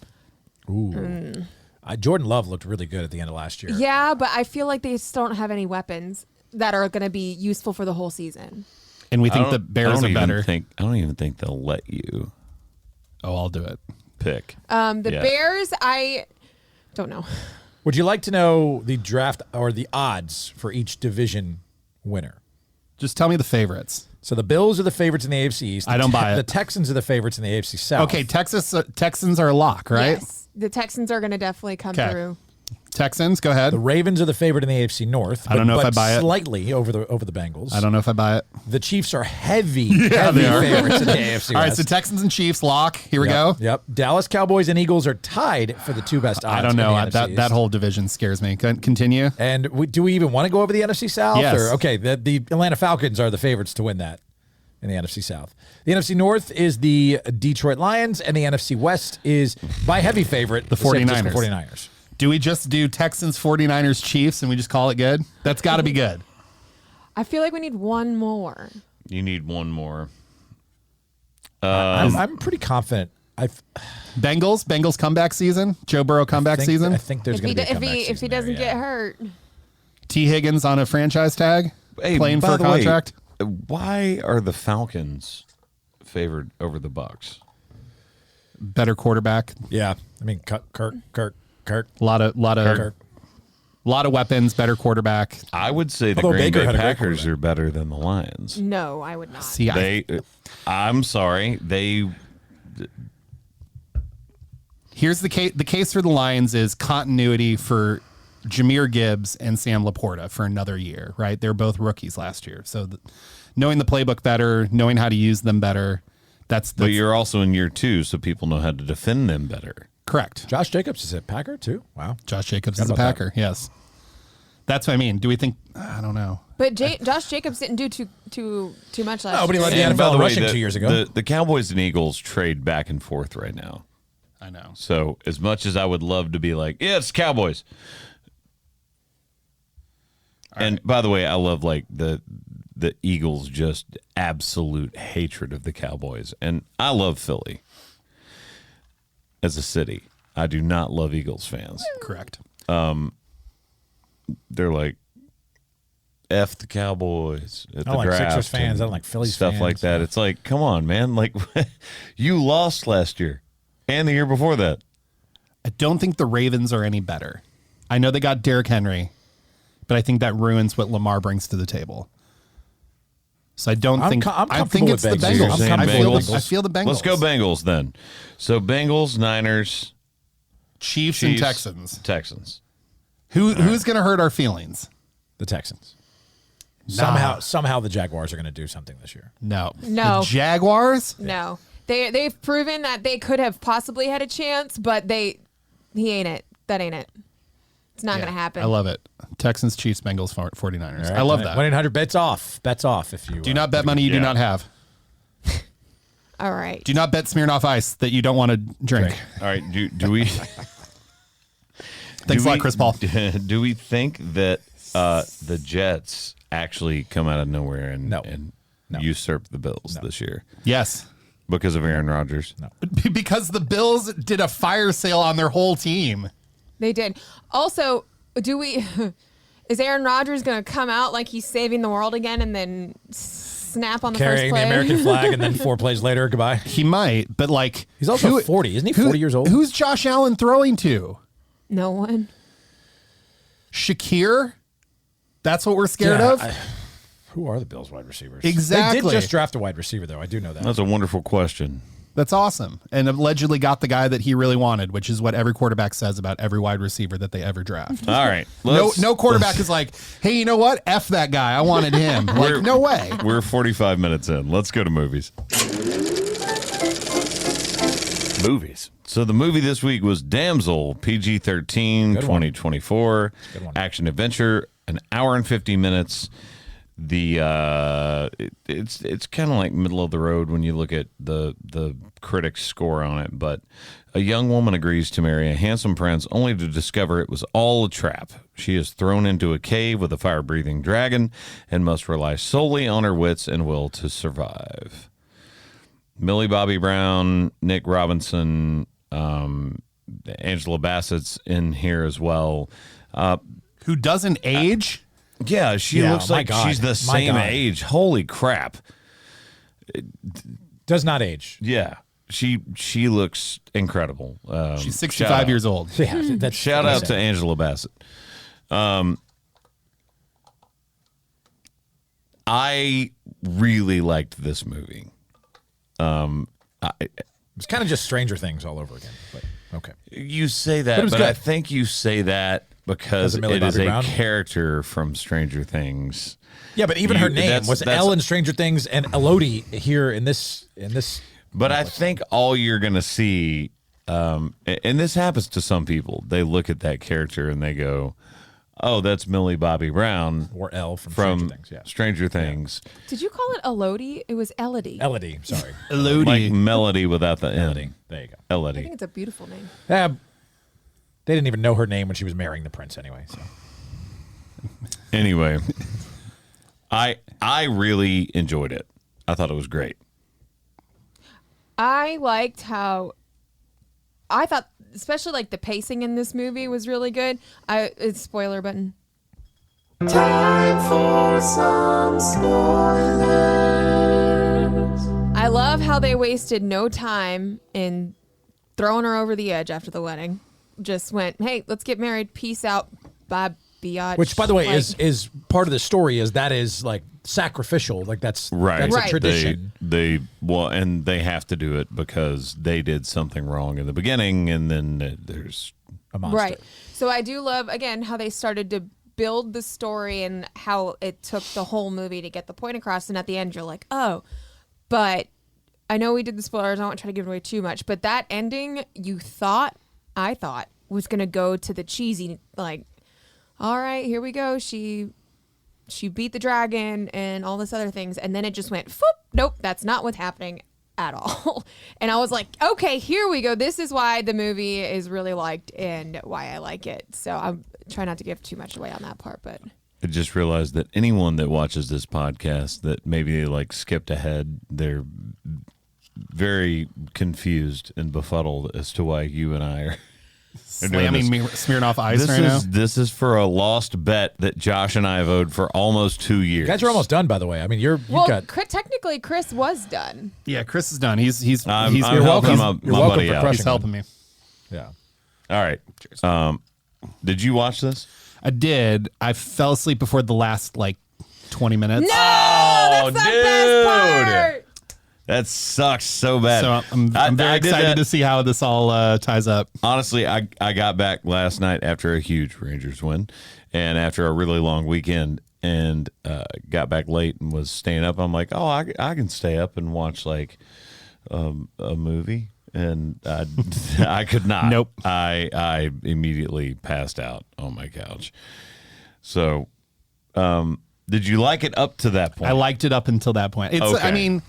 Ooh. Jordan Love looked really good at the end of last year. Yeah, but I feel like they still don't have any weapons that are going to be useful for the whole season. And we I think don't- the Bears I don't are even better. I don't even think they'll let you Oh, I'll do it. pick. The Yeah. Bears, I don't know. Would you like to know the draft or the odds for each division winner? Just tell me the favorites. So the Bills are the favorites in the AFC East. I don't buy it. The Texans are the favorites in the AFC South. Okay, Texans are a lock, right? Yes, the Texans are going to definitely come 'Kay. through. Texans, go ahead. The Ravens are the favorite in the AFC North. I don't know if but I buy it. Slightly over the Bengals. I don't know if I buy it. The Chiefs are heavy they are. favorites in the AFC All right, West. so Texans and Chiefs lock. Here we Yep, go. Yep. Dallas Cowboys and Eagles are tied for the two best odds. I don't in know. the NFC That East. that whole division scares me. Continue. And do we even want to go over the NFC South? Yes. Or, okay, the Atlanta Falcons are the favorites to win that in the NFC South. The NFC North is the Detroit Lions, and the NFC West is, by heavy favorite, The San Francisco 49ers. 49ers. Do we just do Texans, 49ers, Chiefs, and we just call it good? That's got to be good. I feel like we need one more. You need one more. I'm pretty confident. Bengals comeback season. Joe Burrow comeback season. I think there's If going he, to be a if comeback he, if he season doesn't there, yeah. get hurt, T. Higgins on a franchise tag, Hey, playing by for a the way, contract. why are the Falcons favored over the Bucks? Better quarterback. Yeah. I mean, Kirk. A lot of weapons. Better quarterback. I would say the Although Green Baker Bay had a great Packers quarterback. are better than the Lions. no, I would not. See, I'm sorry. here's the case. The case for the Lions is continuity for Jahmyr Gibbs and Sam Laporta for another year. Right? They're both rookies last year, so knowing the playbook better, knowing how to use them better. That's But you're also in year 2, so people know how to defend them better. correct. Josh Jacobs is a Packer, too? Wow. Josh Jacobs Forgot is a about that. Packer. Yes, that's what I mean. Do we think? I don't know. But Josh Jacobs didn't do too much last No, but he year. led the And by NFL in way, rushing 2 years ago. The Cowboys and Eagles trade back and forth right now. I know. So as much as I would love to be like, yeah, it's Cowboys. And by the way, I love like the Eagles' just absolute hatred of the Cowboys. And I love Philly as a city. I do not love Eagles fans. Correct. They're like, F the Cowboys at I the don't like draft. Sixers fans. and I don't like Phillies stuff fans. like that. It's like, come on, man. Like, you lost last year and the year before that. I don't think the Ravens are any better. I know they got Derrick Henry, but I think that ruins what Lamar brings to the table. So I don't I'm think. I'm I think comfortable it's the with Bengals. You're saying I'm comfortable with Bengals? I feel the Bengals. Let's go Bengals then. So Bengals, Niners, Chiefs, Chiefs, and Texans. Texans. Who's going to hurt our feelings? the Texans. Nah. Somehow the Jaguars are going to do something this year. No. No. The Jaguars? No, they've proven that they could have possibly had a chance, but he ain't it. That ain't it. It's not Yeah, gonna happen. I love it. Texans, Chiefs, Bengals, 49ers. I love that. 1-800 bets off. Bets off if you Do not bet money you do Yeah. not have. All right. Do not bet Smirnoff Ice that you don't want to drink. All right. Do we? Thanks a lot, Chris Paul. Do we think that the Jets actually come out of nowhere and No. and No. usurp the Bills this year? Yes. because of Aaron Rodgers. No. Because the Bills did a fire sale on their whole team. They did. Also, is Aaron Rodgers going to come out like he's saving the world again and then snap on the Carrying first play? the American flag and then 4 plays later, goodbye. He might, but like He's also 40. Isn't he 40 years old? Who's Josh Allen throwing to? No one. Shakir? That's what we're scared of? Who are the Bills wide receivers? Exactly. They did just draft a wide receiver, though. I do know that. That's a wonderful question. That's awesome. And allegedly got the guy that he really wanted, which is what every quarterback says about every wide receiver that they ever draft. All right. No quarterback is like, hey, you know what? F that guy. I wanted him. Like, no way. We're 45 minutes in. Let's go to movies. Movies. So the movie this week was Damsel, PG-13, 2024, action adventure, an hour and 50 minutes. It's kind of like middle of the road when you look at the critics score on it, but a young woman agrees to marry a handsome prince only to discover it was all a trap. She is thrown into a cave with a fire-breathing dragon and must rely solely on her wits and will to survive. Millie Bobby Brown, Nick Robinson, Angela Bassett's in here as well. Who doesn't age? Yeah, she looks like she's the same age. Holy crap. Does not age. Yeah. She looks incredible. She's 65 years old. Yeah, that's Shout out to Angela Bassett. I really liked this movie. It's kind of just Stranger Things all over again. But okay. You say that, but I think you say that because it is a character from Stranger Things. Yeah, but even her name was Elle in Stranger Things and Elodie here in this. But I think all you're going to see, and this happens to some people, they look at that character and they go, oh, that's Millie Bobby Brown. Or Elle from Stranger Things. Yeah. Stranger Things. Did you call it Elodie? It was Elodie. Elodie, sorry. Elodie. Like melody without the Elodie. N. There you go. I Elodie. think it's a beautiful name. They didn't even know her name when she was marrying the prince anyway. So. Anyway, I really enjoyed it. I thought it was great. I liked how I thought, especially like the pacing in this movie was really good. It's spoiler button. Time for some spoilers. I love how they wasted no time in throwing her over the edge after the wedding. Just went, hey, let's get married. Peace out. Bye, biatch. Which, by the way, is part of the story. Is that is like sacrificial. Like that's Right. That's Right. a tradition. And they have to do it because they did something wrong in the beginning, and then there's A monster. Right. So I do love, again, how they started to build the story and how it took the whole movie to get the point across. And at the end, you're like, oh, but I know we did the spoilers. I don't want to try to give away too much. But that ending, I thought, was going to go to the cheesy, like, all right, here we go. She beat the dragon and all this other things. And then it just went, foop, nope, that's not what's happening at all. And I was like, okay, here we go. This is why the movie is really liked and why I like it. So I'm trying not to give too much away on that part, but I just realized that anyone that watches this podcast that maybe they like skipped ahead, they're very confused and befuddled as to why you and I are Slamming me, smearing off ice right now. This is for a lost bet that Josh and I have owed for almost 2 years. You guys are almost done, by the way. I mean, you've got. Technically Chris was done. Yeah, Chris is done. He's I'm You're helping welcome. my You're welcome buddy for out. crushing he's helping me. Yeah. All right. Did you watch this? I did. I fell asleep before the last 20 minutes. No, that's the best part. That sucks so bad. So I'm very excited to see how this all ties up. Honestly, I got back last night after a huge Rangers win and after a really long weekend, and got back late and was staying up. I'm like, oh, I can stay up and watch a movie. And I could not. Nope. I immediately passed out on my couch. So did you like it up to that point? I liked it up until that point. It's. Okay. I mean,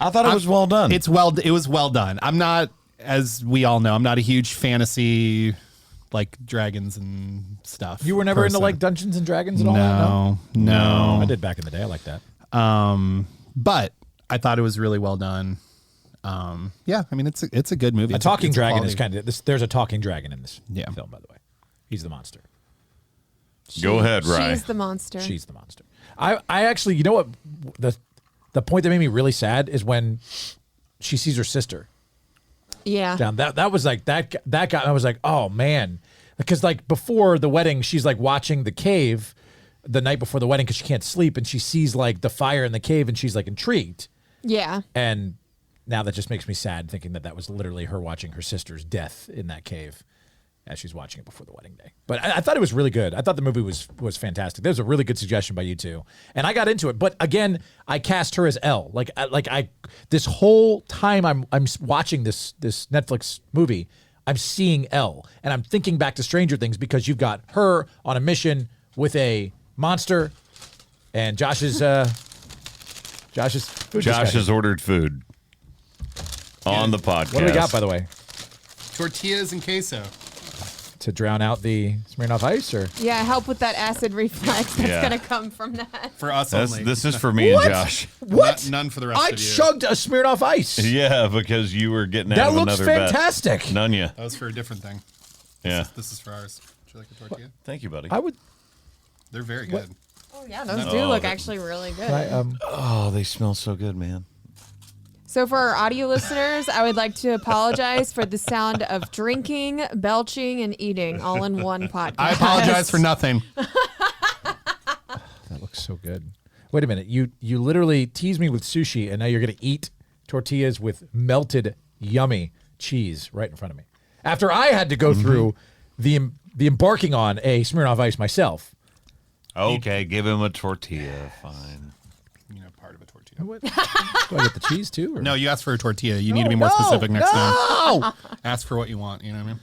I thought it was well done. It was well done. I'm not, as we all know, I'm not a huge fantasy dragons and stuff. You were never person. into Dungeons and Dragons at all? No. I did back in the day. I like that. But I thought it was really well done. Yeah, I mean it's a good movie. A talking it's dragon quality. is kind of this. There's a talking dragon in this Yeah. film, by the way. He's the monster. Go ahead, Rye. She's the monster. She's the monster. I actually, you know what? The point that made me really sad is when she sees her sister Yeah. down. That was like that got. I was like, oh man, because like before the wedding, she's like watching the cave the night before the wedding because she can't sleep, and she sees like the fire in the cave, and she's like intrigued. Yeah. And now that just makes me sad thinking that was literally her watching her sister's death in that cave as she's watching it before the wedding day. But I thought it was really good. I thought the movie was fantastic. That was a really good suggestion by you two, and I got into it. But again, I cast her as Elle. I this whole time I'm watching this Netflix movie, I'm seeing Elle, and I'm thinking back to Stranger Things because you've got her on a mission with a monster, and Josh has ordered food on the podcast. What do we got, by the way? Tortillas and queso. To drown out the Smirnoff Ice, or Yeah, help with that acid reflex that's Yeah. going to come from that. For us only. This is for me and Josh. what? None for the rest I of you. chugged a Smirnoff Ice. Yeah, because you were getting out That of looks another bet. fantastic. Nunya. That was for a different thing. Yeah. This is for ours. Would you like a tortilla? Thank you, buddy. I would. They're very good. Oh, yeah, those do look actually really good. Oh, they smell so good, man. So for our audio listeners, I would like to apologize for the sound of drinking, belching, and eating all in one podcast. I apologize for nothing. That looks so good. Wait a minute. You literally teased me with sushi, and now you're going to eat tortillas with melted, yummy cheese right in front of me. After I had to go through the embarking on a Smirnoff Ice myself. Okay, give him a tortilla. Fine. You know, part of a tortilla. What? Do I get the cheese too? Or? No, you asked for a tortilla. You need to be more specific next time. No! Ask for what you want. You know what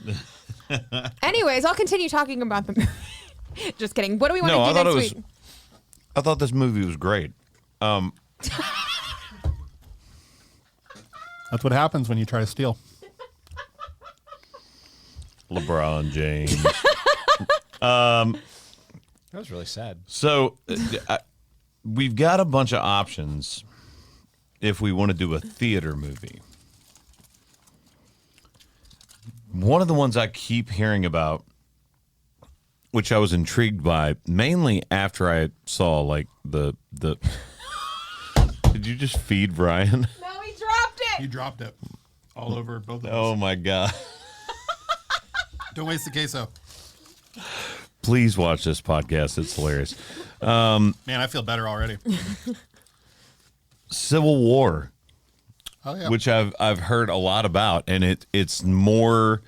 I mean? Anyways, I'll continue talking about the movie. Just kidding. What do we want No, I to thought do it next was. week? I thought this movie was great. That's what happens when you try to steal. LeBron James. That was really sad. So we've got a bunch of options if we want to do a theater movie. One of the ones I keep hearing about, which I was intrigued by, mainly after I saw like the Did you just feed Brian? No, he dropped it. You dropped it all over both of us. Oh my God. Don't waste the queso. Please watch this podcast. It's hilarious. Man, I feel better already. Civil War, Oh, yeah. which I've heard a lot about, and it's more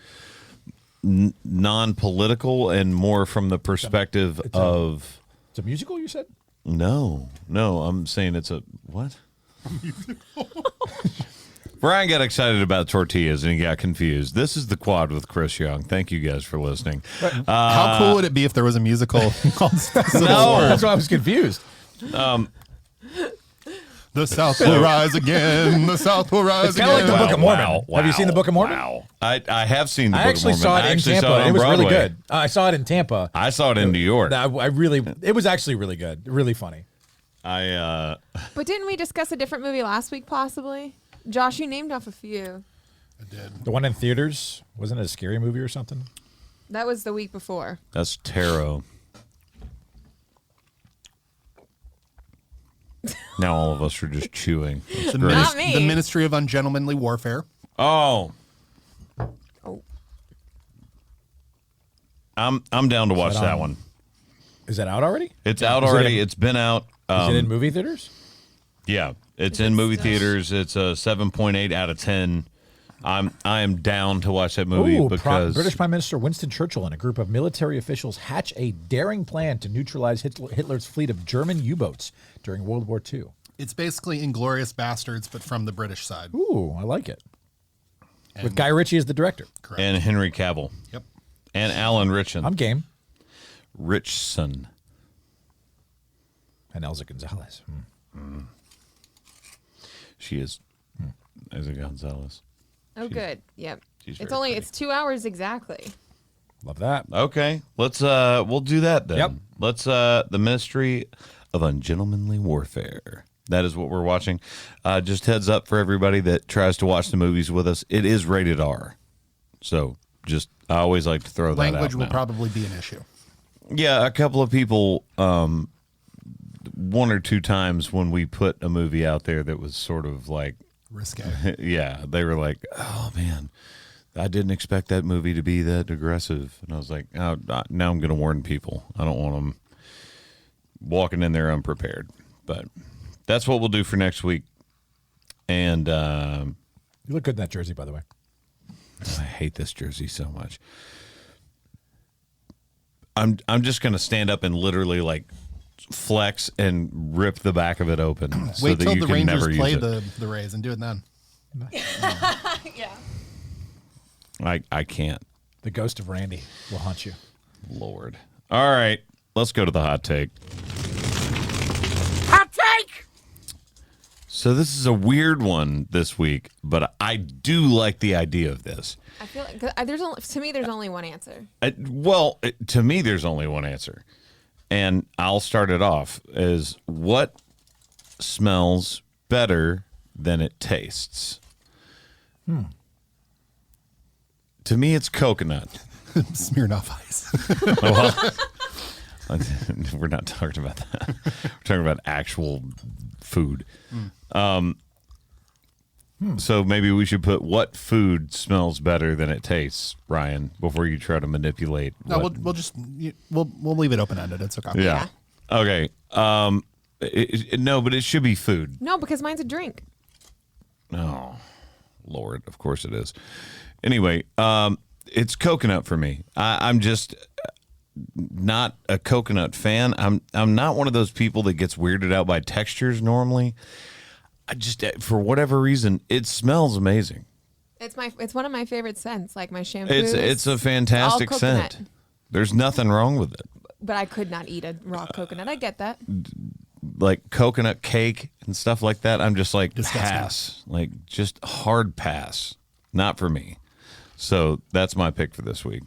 non-political and more from the perspective of It's a musical, you said? no, I'm saying it's a what? Brian got excited about tortillas and he got confused. This is The Quad with Chris Young. Thank you guys for listening. How cool would it be if there was a musical called Civil War? That's why I was confused. The South will rise again. The South will rise It's kind of like again. the Book of Mormon. Wow, Have you seen the Book of Mormon? Wow. I have seen the I Book actually of Mormon. saw it I in actually Tampa. saw it It on was really Broadway. good. I saw it in Tampa. I saw it in New York. It was actually really good. Really funny. But didn't we discuss a different movie last week, possibly? Josh, you named off a few. I did. The one in theaters, wasn't it a scary movie or something? That was the week before. That's tarot. Now all of us are just chewing. It's great. Not me. The Ministry of Ungentlemanly Warfare. Oh, Oh, I'm down to watch that that on? one. Is that out already? It's out Is it already. in- It's been out. Is it in movie theaters? Yeah, it's in movie theaters. It's a 7.8 out of 10. I am down to watch that movie because British Prime Minister Winston Churchill and a group of military officials hatch a daring plan to neutralize Hitler's fleet of German U-boats during World War II. It's basically Inglourious Bastards, but from the British side. Ooh, I like it. With Guy Ritchie as the director. Correct. and Henry Cavill Yep. and Alan Richson. I'm game. Richson. And Elza Gonzalez. She is Elsa Gonzalez. oh, good. Yep. she's It's very only pretty. it's 2 hours exactly. Love that. Okay, let's we'll do that then. Yep. Let's the Ministry of Ungentlemanly Warfare. that is what we're watching. Just heads up for everybody that tries to watch the movies with us. It is rated R. So just, I always like to throw that out. Language will now. probably be an issue. Yeah, a couple of people, one or two times when we put a movie out there that was sort of like, Risque. yeah, they were like, oh man, I didn't expect that movie to be that aggressive. And I was like, oh, now I'm going to warn people. I don't want them walking in there unprepared. But that's what we'll do for next week. And You look good in that jersey, by the way. I hate this jersey so much. I'm just going to stand up and literally like flex and rip the back of it open. So Wait that till you the can Rangers never play use it. the Rays and do it then. Yeah. I can't. The ghost of Randy will haunt you. Lord. All right, let's go to the hot take. Hot take! So this is a weird one this week, but I do like the idea of this. I feel like to me, there's only one answer. To me, there's only one answer. And I'll start it off as what smells better than it tastes? To me, it's coconut. Smirnoff Ice. We're not talking about that. We're talking about actual food. So maybe we should put what food smells better than it tastes, Ryan, before you try to manipulate. No, what- we'll leave it open ended. It's okay. Yeah. Okay. No, but it should be food. No, because mine's a drink. Oh, Lord. Of course it is. Anyway, it's coconut for me. I'm just not a coconut fan. I'm not one of those people that gets weirded out by textures normally. I just, for whatever reason, it smells amazing. It's one of my favorite scents, like my shampoo. It's a fantastic all coconut. scent. There's nothing wrong with it. But I could not eat a raw coconut. I get that. Like coconut cake and stuff like that, I'm just like Disgusting. pass. Like just hard pass. Not for me. So that's my pick for this week.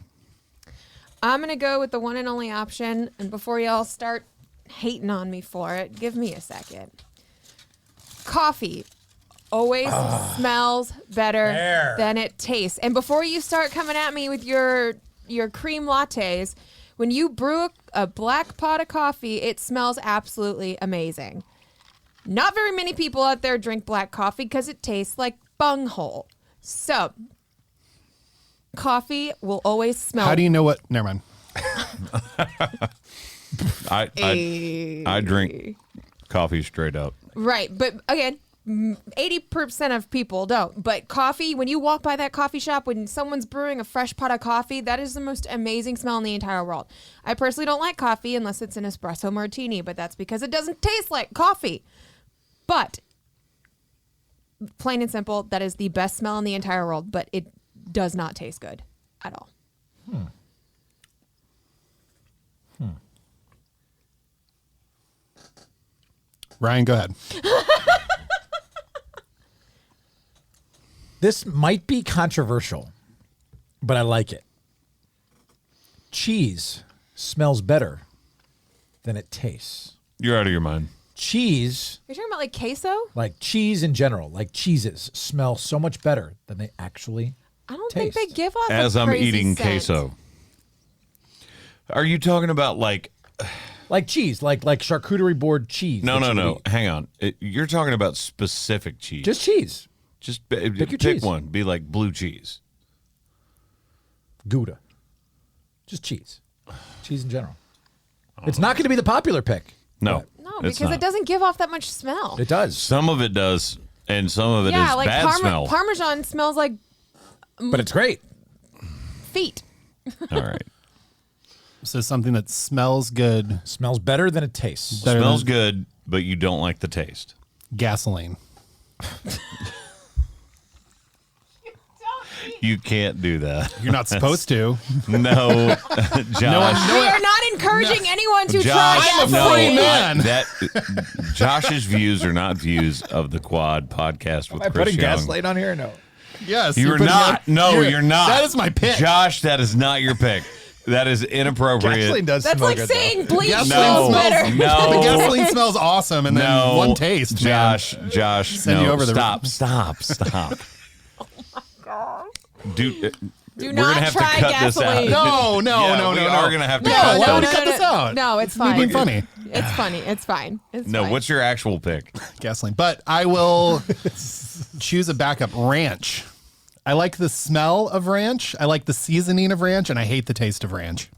I'm going to go with the one and only option. And before y'all start hating on me for it, give me a second. Coffee always smells better than it tastes. And before you start coming at me with your cream lattes, when you brew a black pot of coffee, it smells absolutely amazing. Not very many people out there drink black coffee because it tastes like bunghole. So, coffee will always smell. How do you know what? Never mind. I drink coffee straight up. Right, but again, 80% of people don't. But coffee, when you walk by that coffee shop, when someone's brewing a fresh pot of coffee, that is the most amazing smell in the entire world. I personally don't like coffee unless it's an espresso martini, but that's because it doesn't taste like coffee. But plain and simple, that is the best smell in the entire world, but it does not taste good at all. Ryan, go ahead. This might be controversial, but I like it. Cheese smells better than it tastes. You're out of your mind. Cheese, You're talking about like queso? like cheese in general, like cheeses, smell so much better than they actually I don't think they taste. give off As a I'm crazy eating scent. queso. Are you talking about like Like cheese, like charcuterie board cheese. no, that you would no. eat. Hang on. You're talking about specific cheese. Just cheese. Just your pick cheese. one. Be like blue cheese. Gouda. Just cheese. Cheese in general. It's not going to be the popular pick. No. No, it's because not. it doesn't give off that much smell. It does, Some of it does, and some of it is Yeah, like bad smell. Parmesan smells like but it's great. feet. All right. So something that smells good, Smells better than it tastes. better Smells than good, but you don't like the taste. gasoline. You can't do that. You're not supposed to. No, Josh. We are not encouraging anyone to try Josh, I'm a gasoline. free man. That Josh's views are not views of the Quad podcast with Am I Chris putting Young. gaslight on here? No. Yes. You're putting not. out- No, you're not. That is my pick. Josh, that is not your pick. That is inappropriate. Gasoline does That's smell like good, saying bleach Gasoline smells smells- better. No. The gasoline smells awesome, and then No. one taste, man. Josh, Send no. you over the- Stop. Dude, Do we're not gonna have try to cut this out. gasoline. No, We no. are gonna have to No, cut why no, would no, you cut no, this out? No, it's We're fine. being funny. It's funny. It's fine. It's No, fine. what's your actual pick? Gasoline. But I will choose a backup. Ranch. I like the smell of ranch. I like the seasoning of ranch, and I hate the taste of ranch.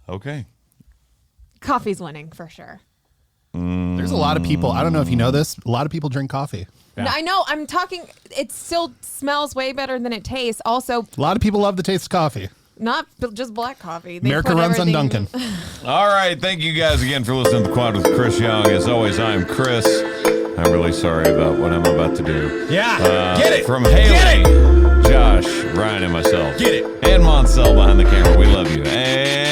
Okay. Coffee's winning for sure. There's a lot of people. I don't know if you know this. A lot of people drink coffee. Yeah. No, I know. I'm talking. It still smells way better than it tastes. Also, A lot of people love the taste of coffee. not just black coffee. They America put runs on everything- Dunkin'. All right. Thank you guys again for listening to The Quad with Chris Young. As always, I'm Chris. I'm really sorry about what I'm about to do. Yeah. Get it. From Haley, Josh, Ryan, and myself. Get it. And Moncel behind the camera. We love you. And